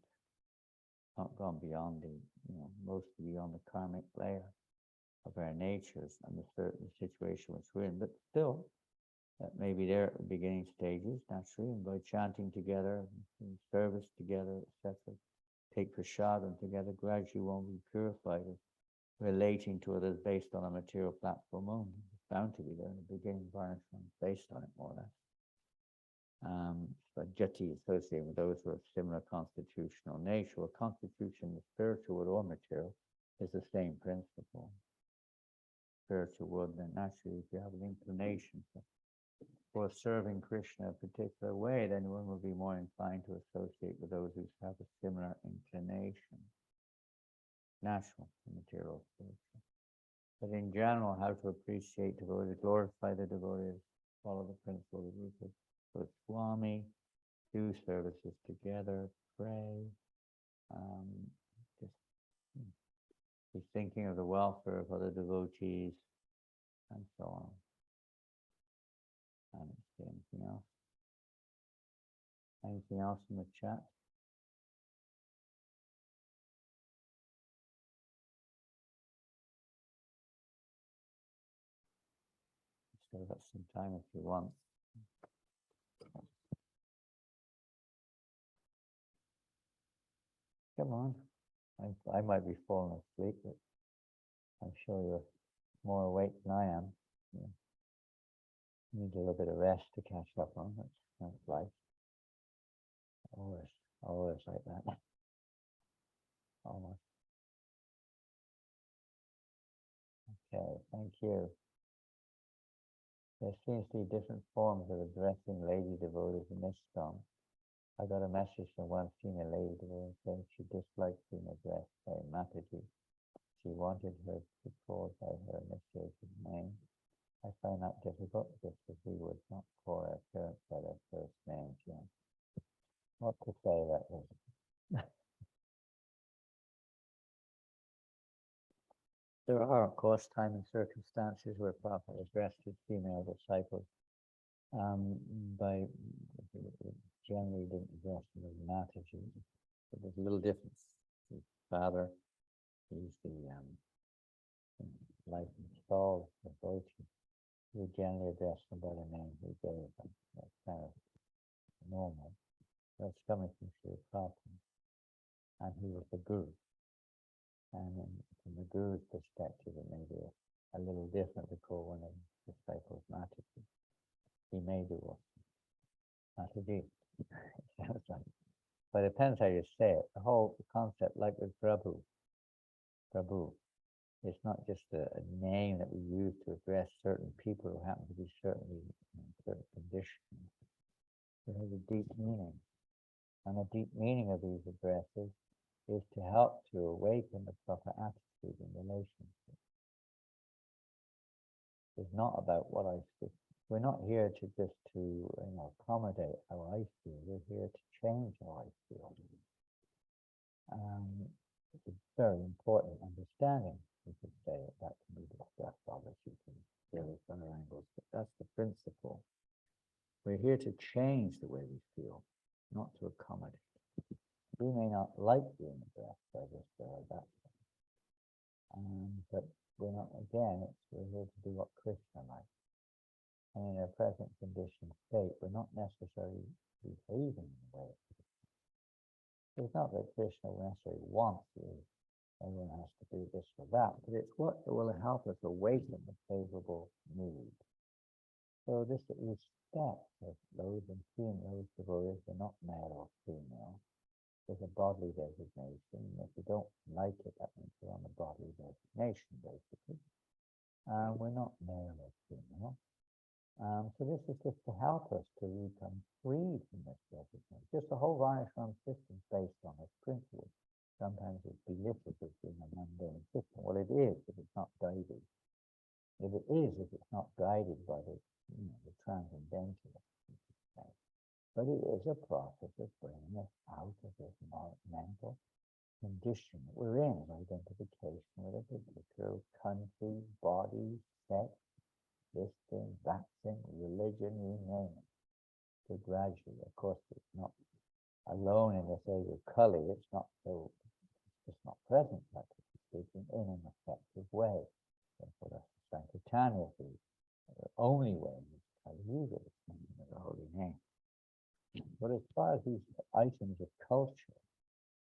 not gone beyond the, mostly beyond the karmic layer of our natures and the certain situation which we're in. But still, that maybe they're at the beginning stages, naturally, and by chanting together, service together, etc., take prasadam together, gradually one will be purified of relating to others based on a material platform only. It's bound to be there in the beginning, varnashram based on it more or less. But jati associated with those who are of similar constitutional nature, or constitution, the spiritual world or material, is the same principle. Spiritual world, then naturally, if you have an inclination for serving Krishna a particular way, then one will be more inclined to associate with those who have a similar inclination. Natural, material, spiritual. But in general, how to appreciate devotees, glorify the devotees, follow the principle of Rupa Goswami, do services together, pray, just be thinking of the welfare of other devotees, and so on. I don't see anything else. Anything else in the chat? Still got some time if you want. Come on. I might be falling asleep, but I'm sure you're more awake than I am. Yeah. You need a little bit of rest to catch up on. That's life. Always like that. Almost. Okay, thank you. There seems to be different forms of addressing lady devotees in this song. I got a message from one senior lady devotee saying she disliked being addressed by Mataji. She wanted her to be called by her initiated name. I find that difficult because we would not call our parents by their first names. Yeah. What to say about this? There are, of course, time and circumstances where Prabhupada addressed his female disciples by generally didn't address them as Mataji. But there's a little difference. His father, he's the life installed devotee. We generally address them by the name we gave them. That's kind of normal. That's coming from Sri Prabhupada. And he was the guru. And from the guru's perspective, it may be a little different to call one of his disciples Mataji. He may do what Mataji. But it depends how you say it. The whole concept, like with Prabhu, it's not just a name that we use to address certain people who happen to be certainly in certain conditions. It has a deep meaning. And the deep meaning of these addresses is to help to awaken the proper attitude in relationship. It's not about what I feel. We're not here to just to accommodate how I feel. We're here to change how I feel. It's a very important understanding. You could say that can be discussed, obviously, from various other angles, but that's the principle. We're here to change the way we feel, not to accommodate. We may not like being addressed by this or that, but we're not. Again, we're here to do what Krishna likes. And in our present conditioned state, we're not necessarily behaving in a way. It's not that Krishna necessarily wants you. Everyone has to do this or that, but it's what will help us awaken the favorable mood. So this respect of those and seeing those devotees are not male or female. There's a bodily designation. If you don't like it, that means you're on a bodily designation, basically. We're not male or female. So this is just to help us to become freed from this designation. Just the whole Varnashram system is based on this principle. Sometimes it's belittled as being a mundane system. Well, it is if it's not guided. If it's not guided by the transcendental. But it is a process of bringing us out of this mental condition that we're in, of identification with a particular country, body, sex, this thing, that thing, religion, you name it. So gradually, of course, it's not alone in this area of Kali, it's not present, practically speaking, in an effective way. Therefore, that's the Sankirtana, the only way is Kali Yuga, the holy name. But as far as these items of culture,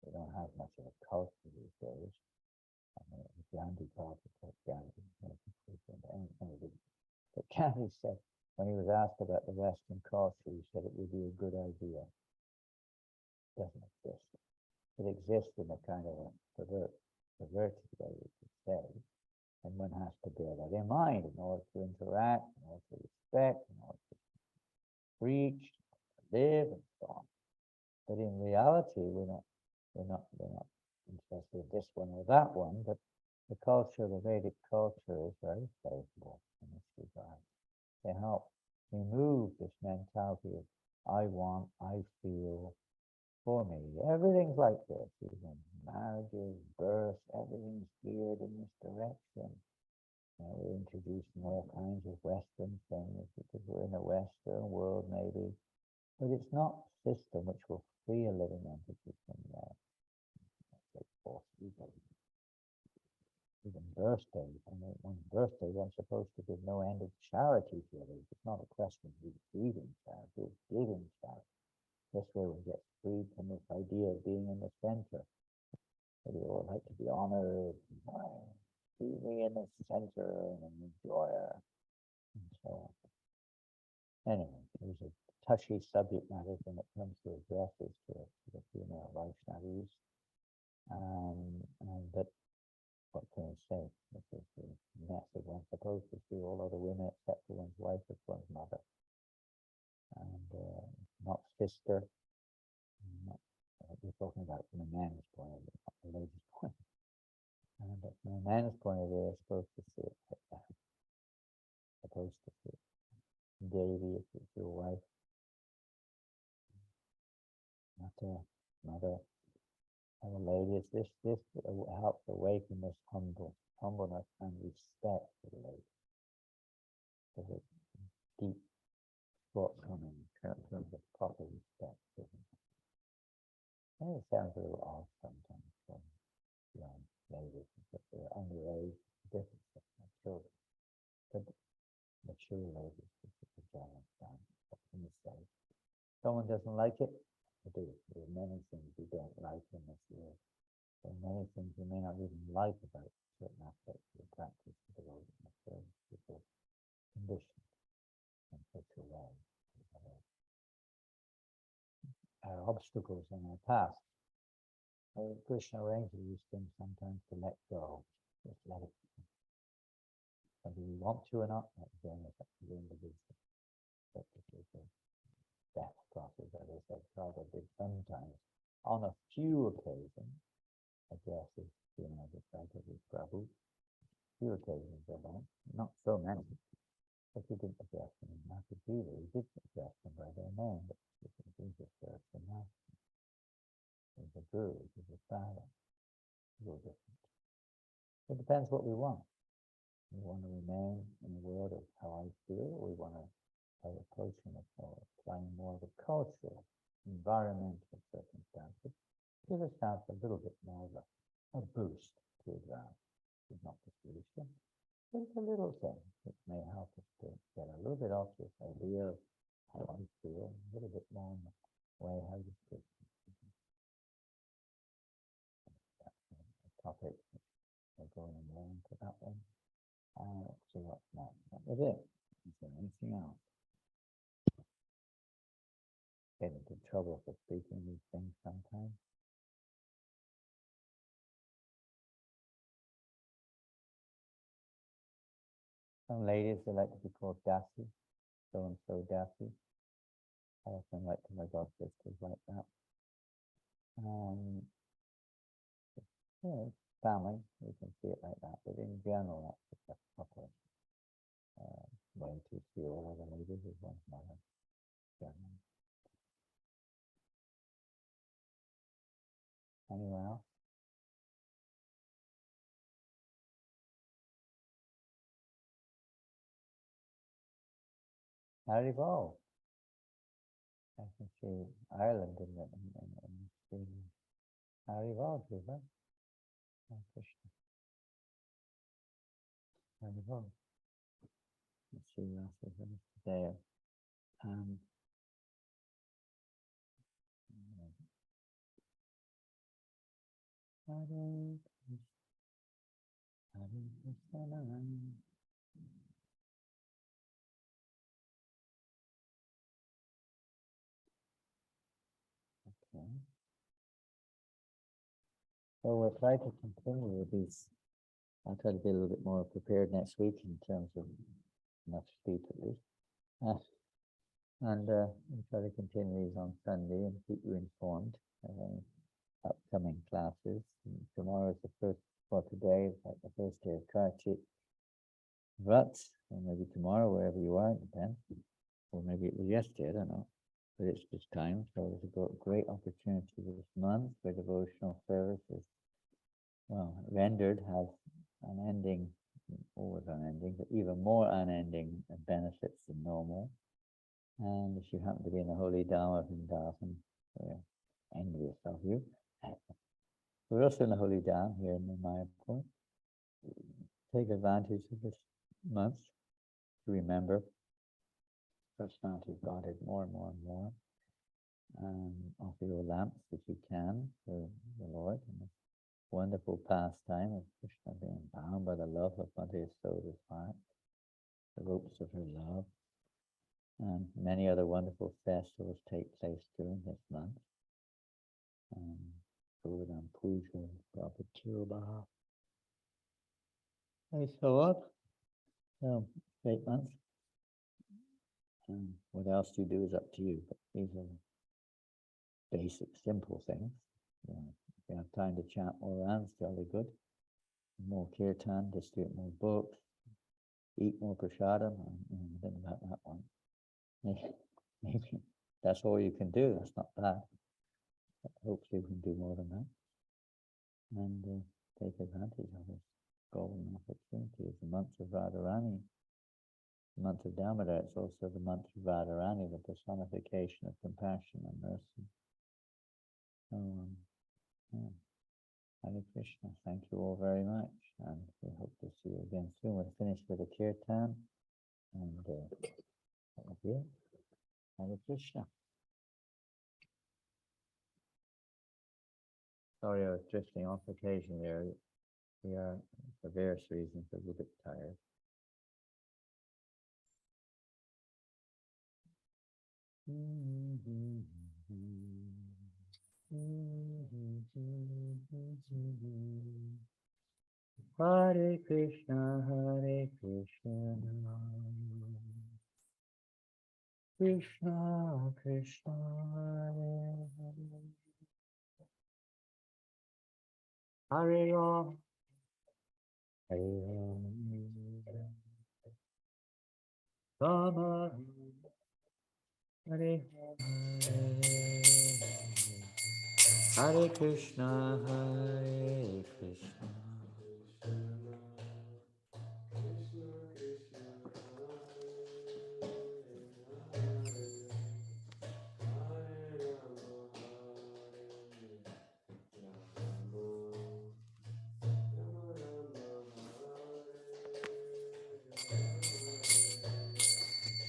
we don't have much of a culture these days. I mean, Gandhi called it Gandhi. But Gandhi said, when he was asked about the Western culture, he said it would be a good idea. It doesn't exist. It exists in a kind of a perverted way, we could say. And one has to bear that in mind in order to interact, in order to respect, in order to preach, live, and so on. But in reality, we're not interested in this one or that one, but the culture, the Vedic culture, is very favorable in this regard. They help remove this mentality of I want, I feel, for me. Everything's like this, even marriages, births, everything's geared in this direction. We're introducing all kinds of Western things because we're in a Western world, maybe. But it's not a system which will free a living entity from even birthdays. I mean, on birthdays, I'm supposed to give no end of charity to others. It's not a question of receiving charity, it's giving charity. This way we get freed from this idea of being in the center. We all like to be honored, see me in the center and an enjoyer, and so on. Anyway, there's a touchy subject matter when it comes to addresses to the female Vaishnavis. But what can I say? This is the message. One's supposed to see all other women except for one's wife or one's mother. And not sister. We're talking about from a man's point of view, not the lady's point. But from a man's point of view, they're supposed to see it like that. Supposed to see it. Devi, if it's your wife. Not a mother. And the lady, this helps awaken this humbleness and respect for the lady. There's a deep shortcoming in terms of proper respect. And it sounds a little odd sometimes from young ladies, but they're underage, different from children. But mature ladies, this is a general sign. What can you say? Someone doesn't like it, do it. There are many things we don't like in this world. There are many things we may not even like about certain aspects of the practice of the Lord and the service. People conditioned in such a way. Our obstacles in our past. Krishna arranges these things sometimes to let go. Just let it go. Whether we want to or not, that's again up to the individual. But this is a death process, as I said, Prabhupada did sometimes, on a few occasions, addresses, disciples with Prabhu. Few occasions of that, not so many. But he didn't address them in Master either. He did address them by their name, but he just served them out. He's a guru, he's a father. A little different. It depends what we want. We want to remain in the world of how I feel, or we want to by approaching it or applying more of a cultural, environmental circumstances, give us out a little bit more of a boost to advance. It's not the solution, but it's a little thing which may help us to get a little bit off this idea of how I feel, a little bit more in the way how you speak. That's a topic we're going to learn to that one. Let's see what's next. That was it. Is there anything else? trouble for speaking these things sometimes. Some ladies, they like to be called Dasi, so and so Dasi. I often like to my god sisters like that. Family, you can see it like that, but in general, that's just a proper way to see all other ladies as one's mother. Anyone else? Haribo. I can see Ireland in Sweden. Haribo, Driva. Krishna. Haribo. Let's see what else is there. Hare Krishna. Okay. So we'll try to continue with these. I'll try to be a little bit more prepared next week in terms of enough sleep at least. We'll try to continue these on Sunday and keep you informed of any upcoming classes. And tomorrow is the first, for today, it's like the first day of Kartik Vrat, or maybe tomorrow, wherever you are, it depends. Or maybe it was yesterday, I don't know. But it's this time, so there's a great opportunity this month where devotional services, well, rendered, have unending, always unending, but even more unending benefits than normal. And if you happen to be in the holy Dharma Vrindavan, we're envious of you. We're also in the holy Dharma here in Mayapur. Take advantage of this month to remember personality of Godhead more and more and more. Offer your lamps if you can for the Lord. And this wonderful pastime of Krishna being bound by the love of Mother Yasoda's heart, the ropes of her love. And many other wonderful festivals take place during this month. Purnam Puja, Prabhu Kirba, and so on. So, great month. What else you do is up to you, but these are basic, simple things. If you have time to chant more rounds, jolly good. More kirtan, distribute more books, eat more prasadam. I don't know about that one. Maybe that's all you can do. That's not bad. But hopefully we can do more than that. And take advantage of this golden opportunity. It's the month of Radharani. The month of Damodar, it's also the month of Radharani, the personification of compassion and mercy. So, Hare Krishna, thank you all very much, and we hope to see you again soon. We'll finish with a kirtan, and that will be it. Hare Krishna. Sorry, I was drifting off occasion there. We are, for various reasons, a little bit tired. Hare Krishna, Krishna Krishna, Hare Ram, Hare Ram, Rama, Hare Hare Krishna, Hare Krishna.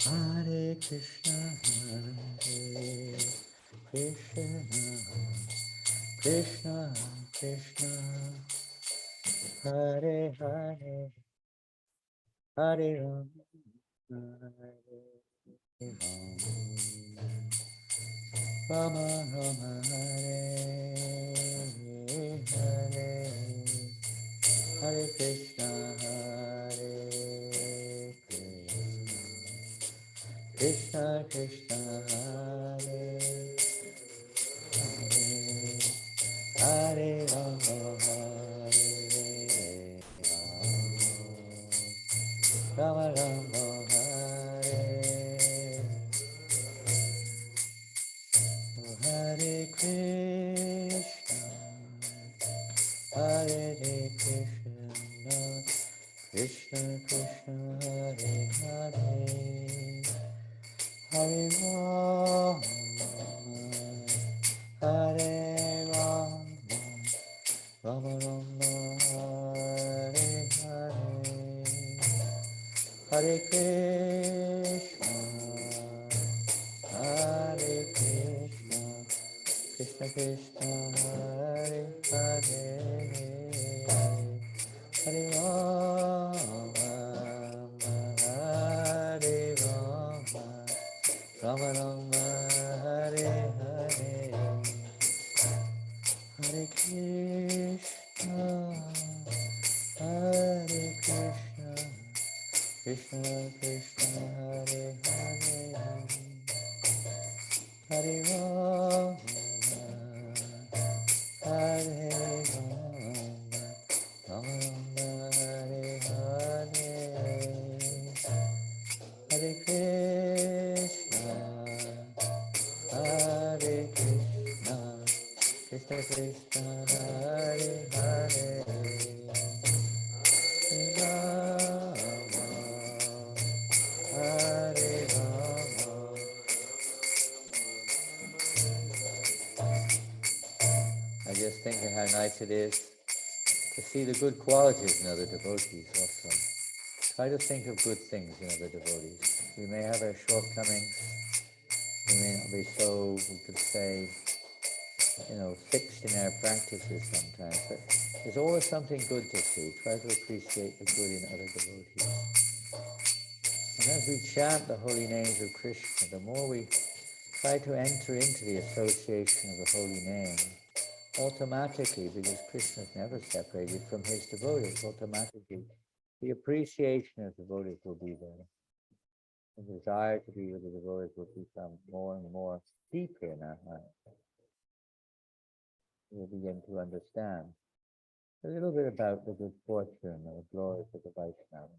Hare Krishna, Hare Krishna, Krishna Krishna, Hare Hare, Hare Ram, Hare Ram, Rama Rama Hare Hare, Hare Krishna Hare Krishna, Krishna Krishna Hare Hare, Hare Rama Hare Rama, Rama Rama Hare, Hare Krishna, Hare Krishna, Krishna Krishna Hare Hare, Hare Rama, Hare Rama, Rama Rama Hare Hare, Hare Krishna, Hare Krishna, Krishna Krishna Hare Hare, Hare Rama, Hare Rama, Rama Rama Hare Hare, Hare Krishna, Hare Krishna, Krishna Krishna Hare Hare, Hare Rama, Hare Rama, Rama Rama Hare Hare, Hare Krishna, Hare Krishna, Krishna Krishna Hare Hare, Rama, Hare Rama. I just think of how nice it is to see the good qualities in other devotees also. Try to think of good things in other devotees. We may have our shortcomings. We may not be so, we could say, fixed in our practices sometimes, but there's always something good to see. Try to appreciate the good in other devotees. And as we chant the holy names of Krishna, the more we try to enter into the association of the holy name, automatically, because Krishna is never separated from his devotees, automatically the appreciation of devotees will be there. The desire to be with the devotees will become more and more deeper in our hearts. We'll begin to understand a little bit about the good fortune or the glories of the Vaishnava.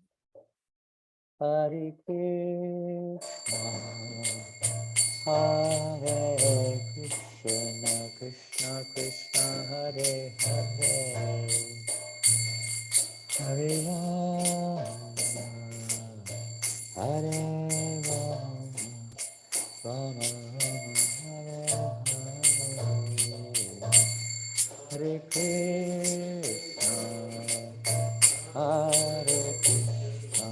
Hare Krishna, Hare Krishna, Krishna Krishna Hare Hare, Hare Rama, Hare Rama, Rama Rama Hare Hare, Hare Krishna, Hare Krishna,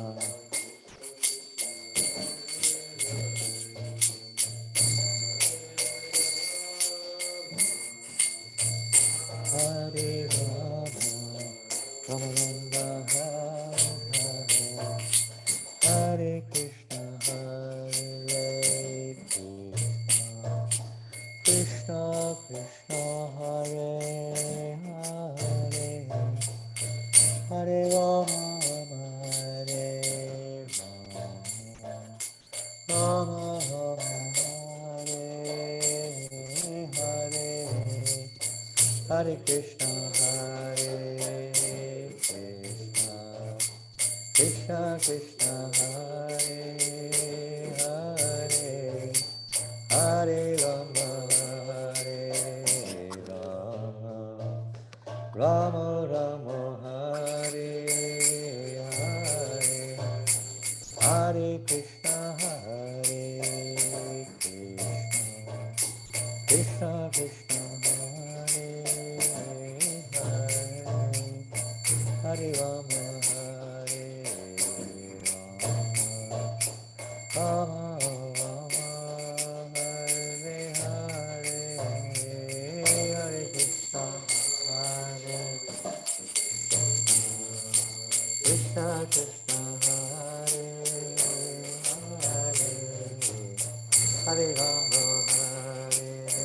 Hare Rama, Rama Rama Hare Hare, Hare Krishna, Hare Krishna, Krishna Krishna Hare Hare, Hare Rama, Hare Rama, Rama Rama Hare Hare, Hare Krishna, Hare Krishna, Krishna Krishna Hare Hare, Hare Rama, Hare Rama, Rama Rama Hare Hare, Hare Krishna, Hare Krishna, Krishna Krishna Hare Hare, Hare Rama, Hare Rama, Rama Rama Hare Hare, Hare Krishna, Hare Krishna Krishna Hare Hare, Hare Rama, Hare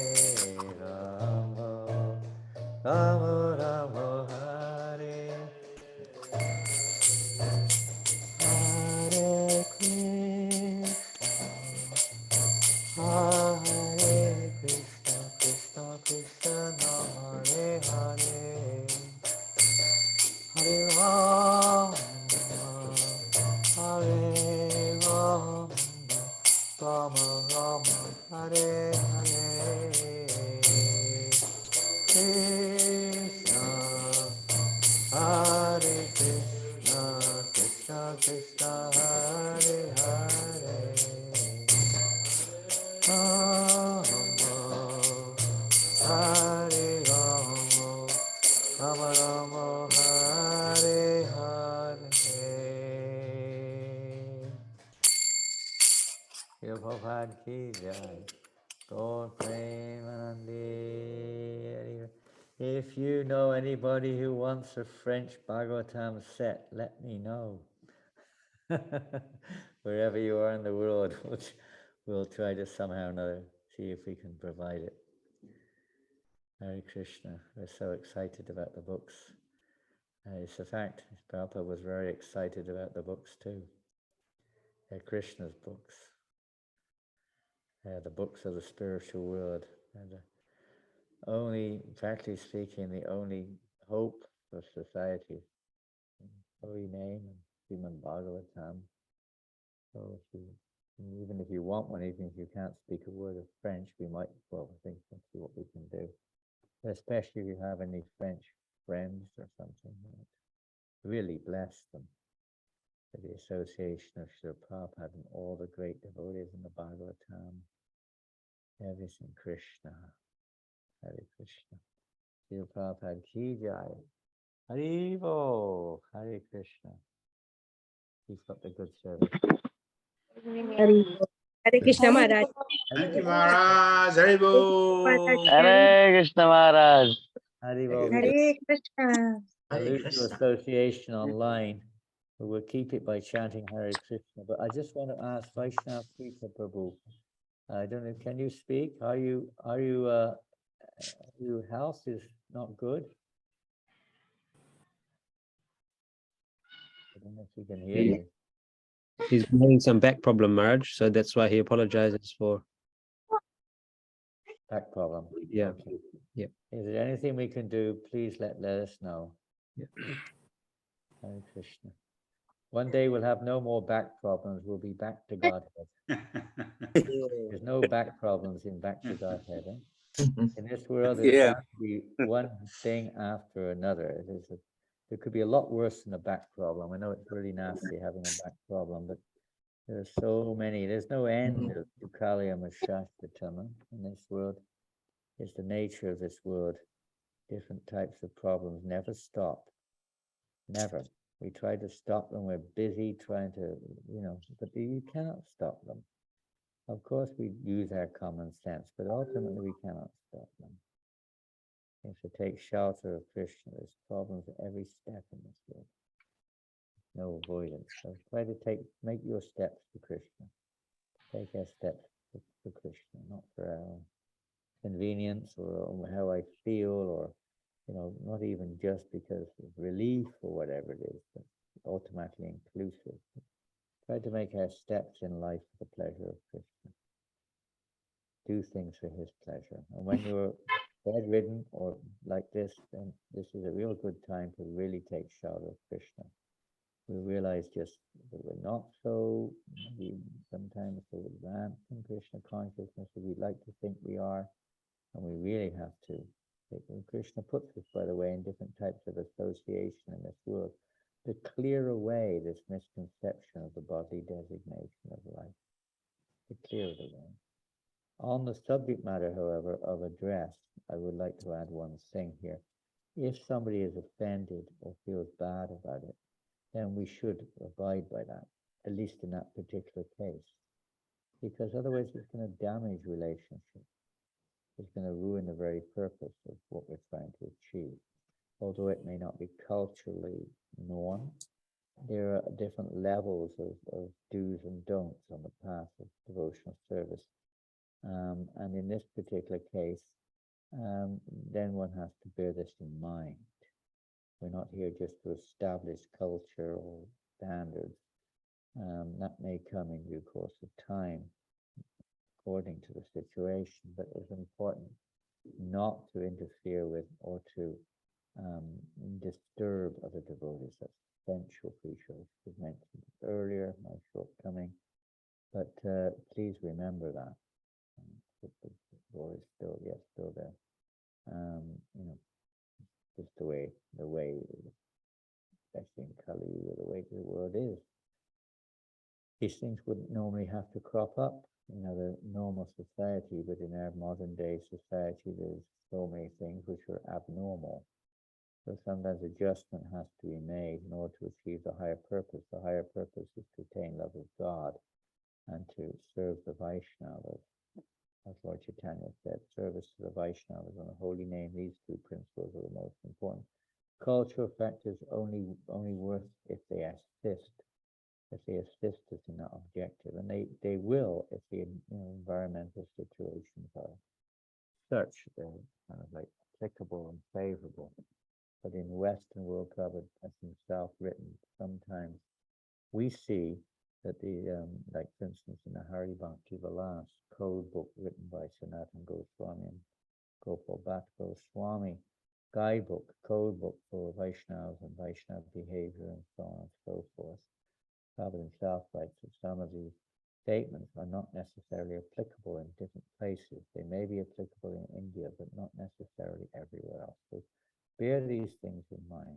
Prabhupada ki jai. Gaur Premanandi. If you know anybody who wants a French Bhagavatam set, let me know. Wherever you are in the world, we'll try to somehow or another see if we can provide it. Hare Krishna. We're so excited about the books. It's a fact, Prabhupada was very excited about the books too. They're Krishna's books. They're the books of the spiritual world. And only, practically speaking, the only hope for society. Holy name and Srimad Bhagavatam. So even if you want one, even if you can't speak a word of French, we might, well, I think let's see what we can do. Especially if you have any French friends or something. Really bless them. For the association of Srila Prabhupada and all the great devotees in the Bhagavatam. Everything Krishna. Hare Krishna. Srila Prabhupada ki jai. Haribo. Hare Krishna. Keep up the good service. Hare Krishna Maharaj. Thank you, Maharaj. Haribo. Hare Krishna Maharaj. Haribo. Hare Krishna. I lose the association online. We will keep it by chanting Hare Krishna. But I just want to ask Vaishnav Krita Prabhu. I don't know, can you speak? Your health is not good? I don't know if you can hear me. He's having some back problem, Maharaj, so that's why he apologizes for. Back problem. Yeah. Okay. Yeah. Is there anything we can do? Please let us know. Yeah. Hare Krishna. One day we'll have no more back problems. We'll be back to Godhead. There's no back problems in back to Godhead. In this world, there's bound to be one thing after another. There could be a lot worse than a back problem. I know it's really nasty having a back problem, but there's so many. There's no end to Kaliya Mashashvatama in this world. It's the nature of this world. Different types of problems never stop. Never. We try to stop them. We're busy trying to, but you cannot stop them. Of course, we use our common sense, but ultimately we cannot stop them. We have to take shelter of Krishna. There's problems at every step in this world. No avoidance. So try to make your steps for Krishna. Take our steps for Krishna, not for our convenience or how I feel or, not even just because of relief or whatever it is, but automatically inclusive. Try to make our steps in life for the pleasure of Krishna. Do things for his pleasure. And when you're bedridden or like this, then this is a real good time to really take shelter of Krishna. We realize just that we're not so, sometimes so advanced in Krishna consciousness as we'd like to think we are, and we really have to. Krishna puts us, by the way, in different types of association in this world to clear away this misconception of the bodily designation of life, to clear it away. On the subject matter, however, of address, I would like to add one thing here. If somebody is offended or feels bad about it, then we should abide by that, at least in that particular case, because otherwise it's going to damage relationships. It's going to ruin the very purpose of what we're trying to achieve. Although it may not be culturally known, there are different levels of do's and don'ts on the path of devotional service. And in this particular case, then one has to bear this in mind. We're not here just to establish culture or standards. That may come in due course of time. according to the situation, but it's important not to interfere with or to disturb other devotees. That's essential feature. As mentioned earlier, my shortcoming. But please remember that. The door is still there. Just the way, especially in Kali, the way the world is. These things wouldn't normally have to crop up in other normal society, but in our modern day society, there's so many things which are abnormal. So sometimes adjustment has to be made in order to achieve the higher purpose. The higher purpose is to attain love of God and to serve the Vaishnavas. As Lord Chaitanya said, service to the Vaishnavas on the holy name, these two principles are the most important. Cultural factors only worth if they assist us in that objective, and they will if the environmental situations are such they're kind of like applicable and favorable. But in Western world covered, as himself written, sometimes we see that the like for instance in the Hari Bhakti Vilas code book written by Sanatana Goswami and Gopal Bhatt Goswami, guidebook, code book for Vaishnavas and Vaishnava behavior and so on and so forth. Prabhupada himself writes that some of these statements are not necessarily applicable in different places. They may be applicable in India, but not necessarily everywhere else. So bear these things in mind,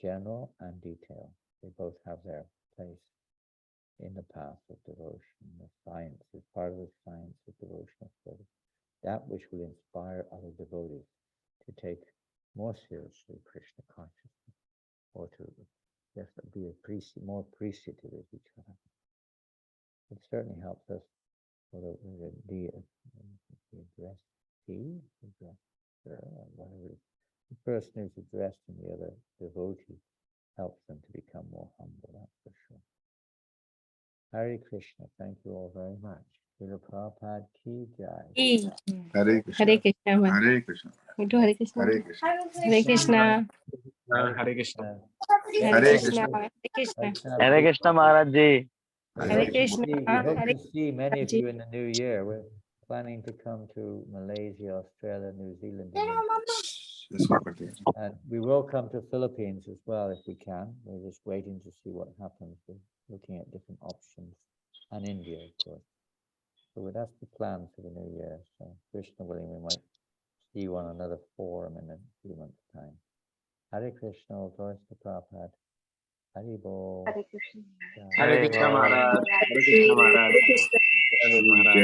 general and detail. They both have their place in the path of devotion. The science is part of the science of devotional study. That which will inspire other devotees to take more seriously Krishna consciousness, or to just be more appreciative of each other. It certainly helps us for the addressee, whatever. The person who's addressed and the other devotee helps them to become more humble, that's for sure. Hare Krishna, thank you all very much. Srila Prabhupada ki jai. Hare Krishna. Hare Krishna. Hare Krishna. Hare Krishna. Hare Krishna. Hare Krishna. Hare Krishna. Hare Hare Krishna. Krishna. Hare Krishna Maharaj Ji. Hare Krishna. We hope Hare to see many of you in the new year. We're planning to come to Malaysia, Australia, New Zealand, and we will come to Philippines as well if we can. We're just waiting to see what happens. We're looking at different options, and India, of course. So that's the plan for the new year. So Krishna willing, we might see you on another forum in a few months' time. Hare Krishna, all glories to Prabhupada. Hare Bol. Hare Krishna. Hare Krishna Maharaj. Hare Krishna Maharaj. Hare Krishna. Hare Maharaj.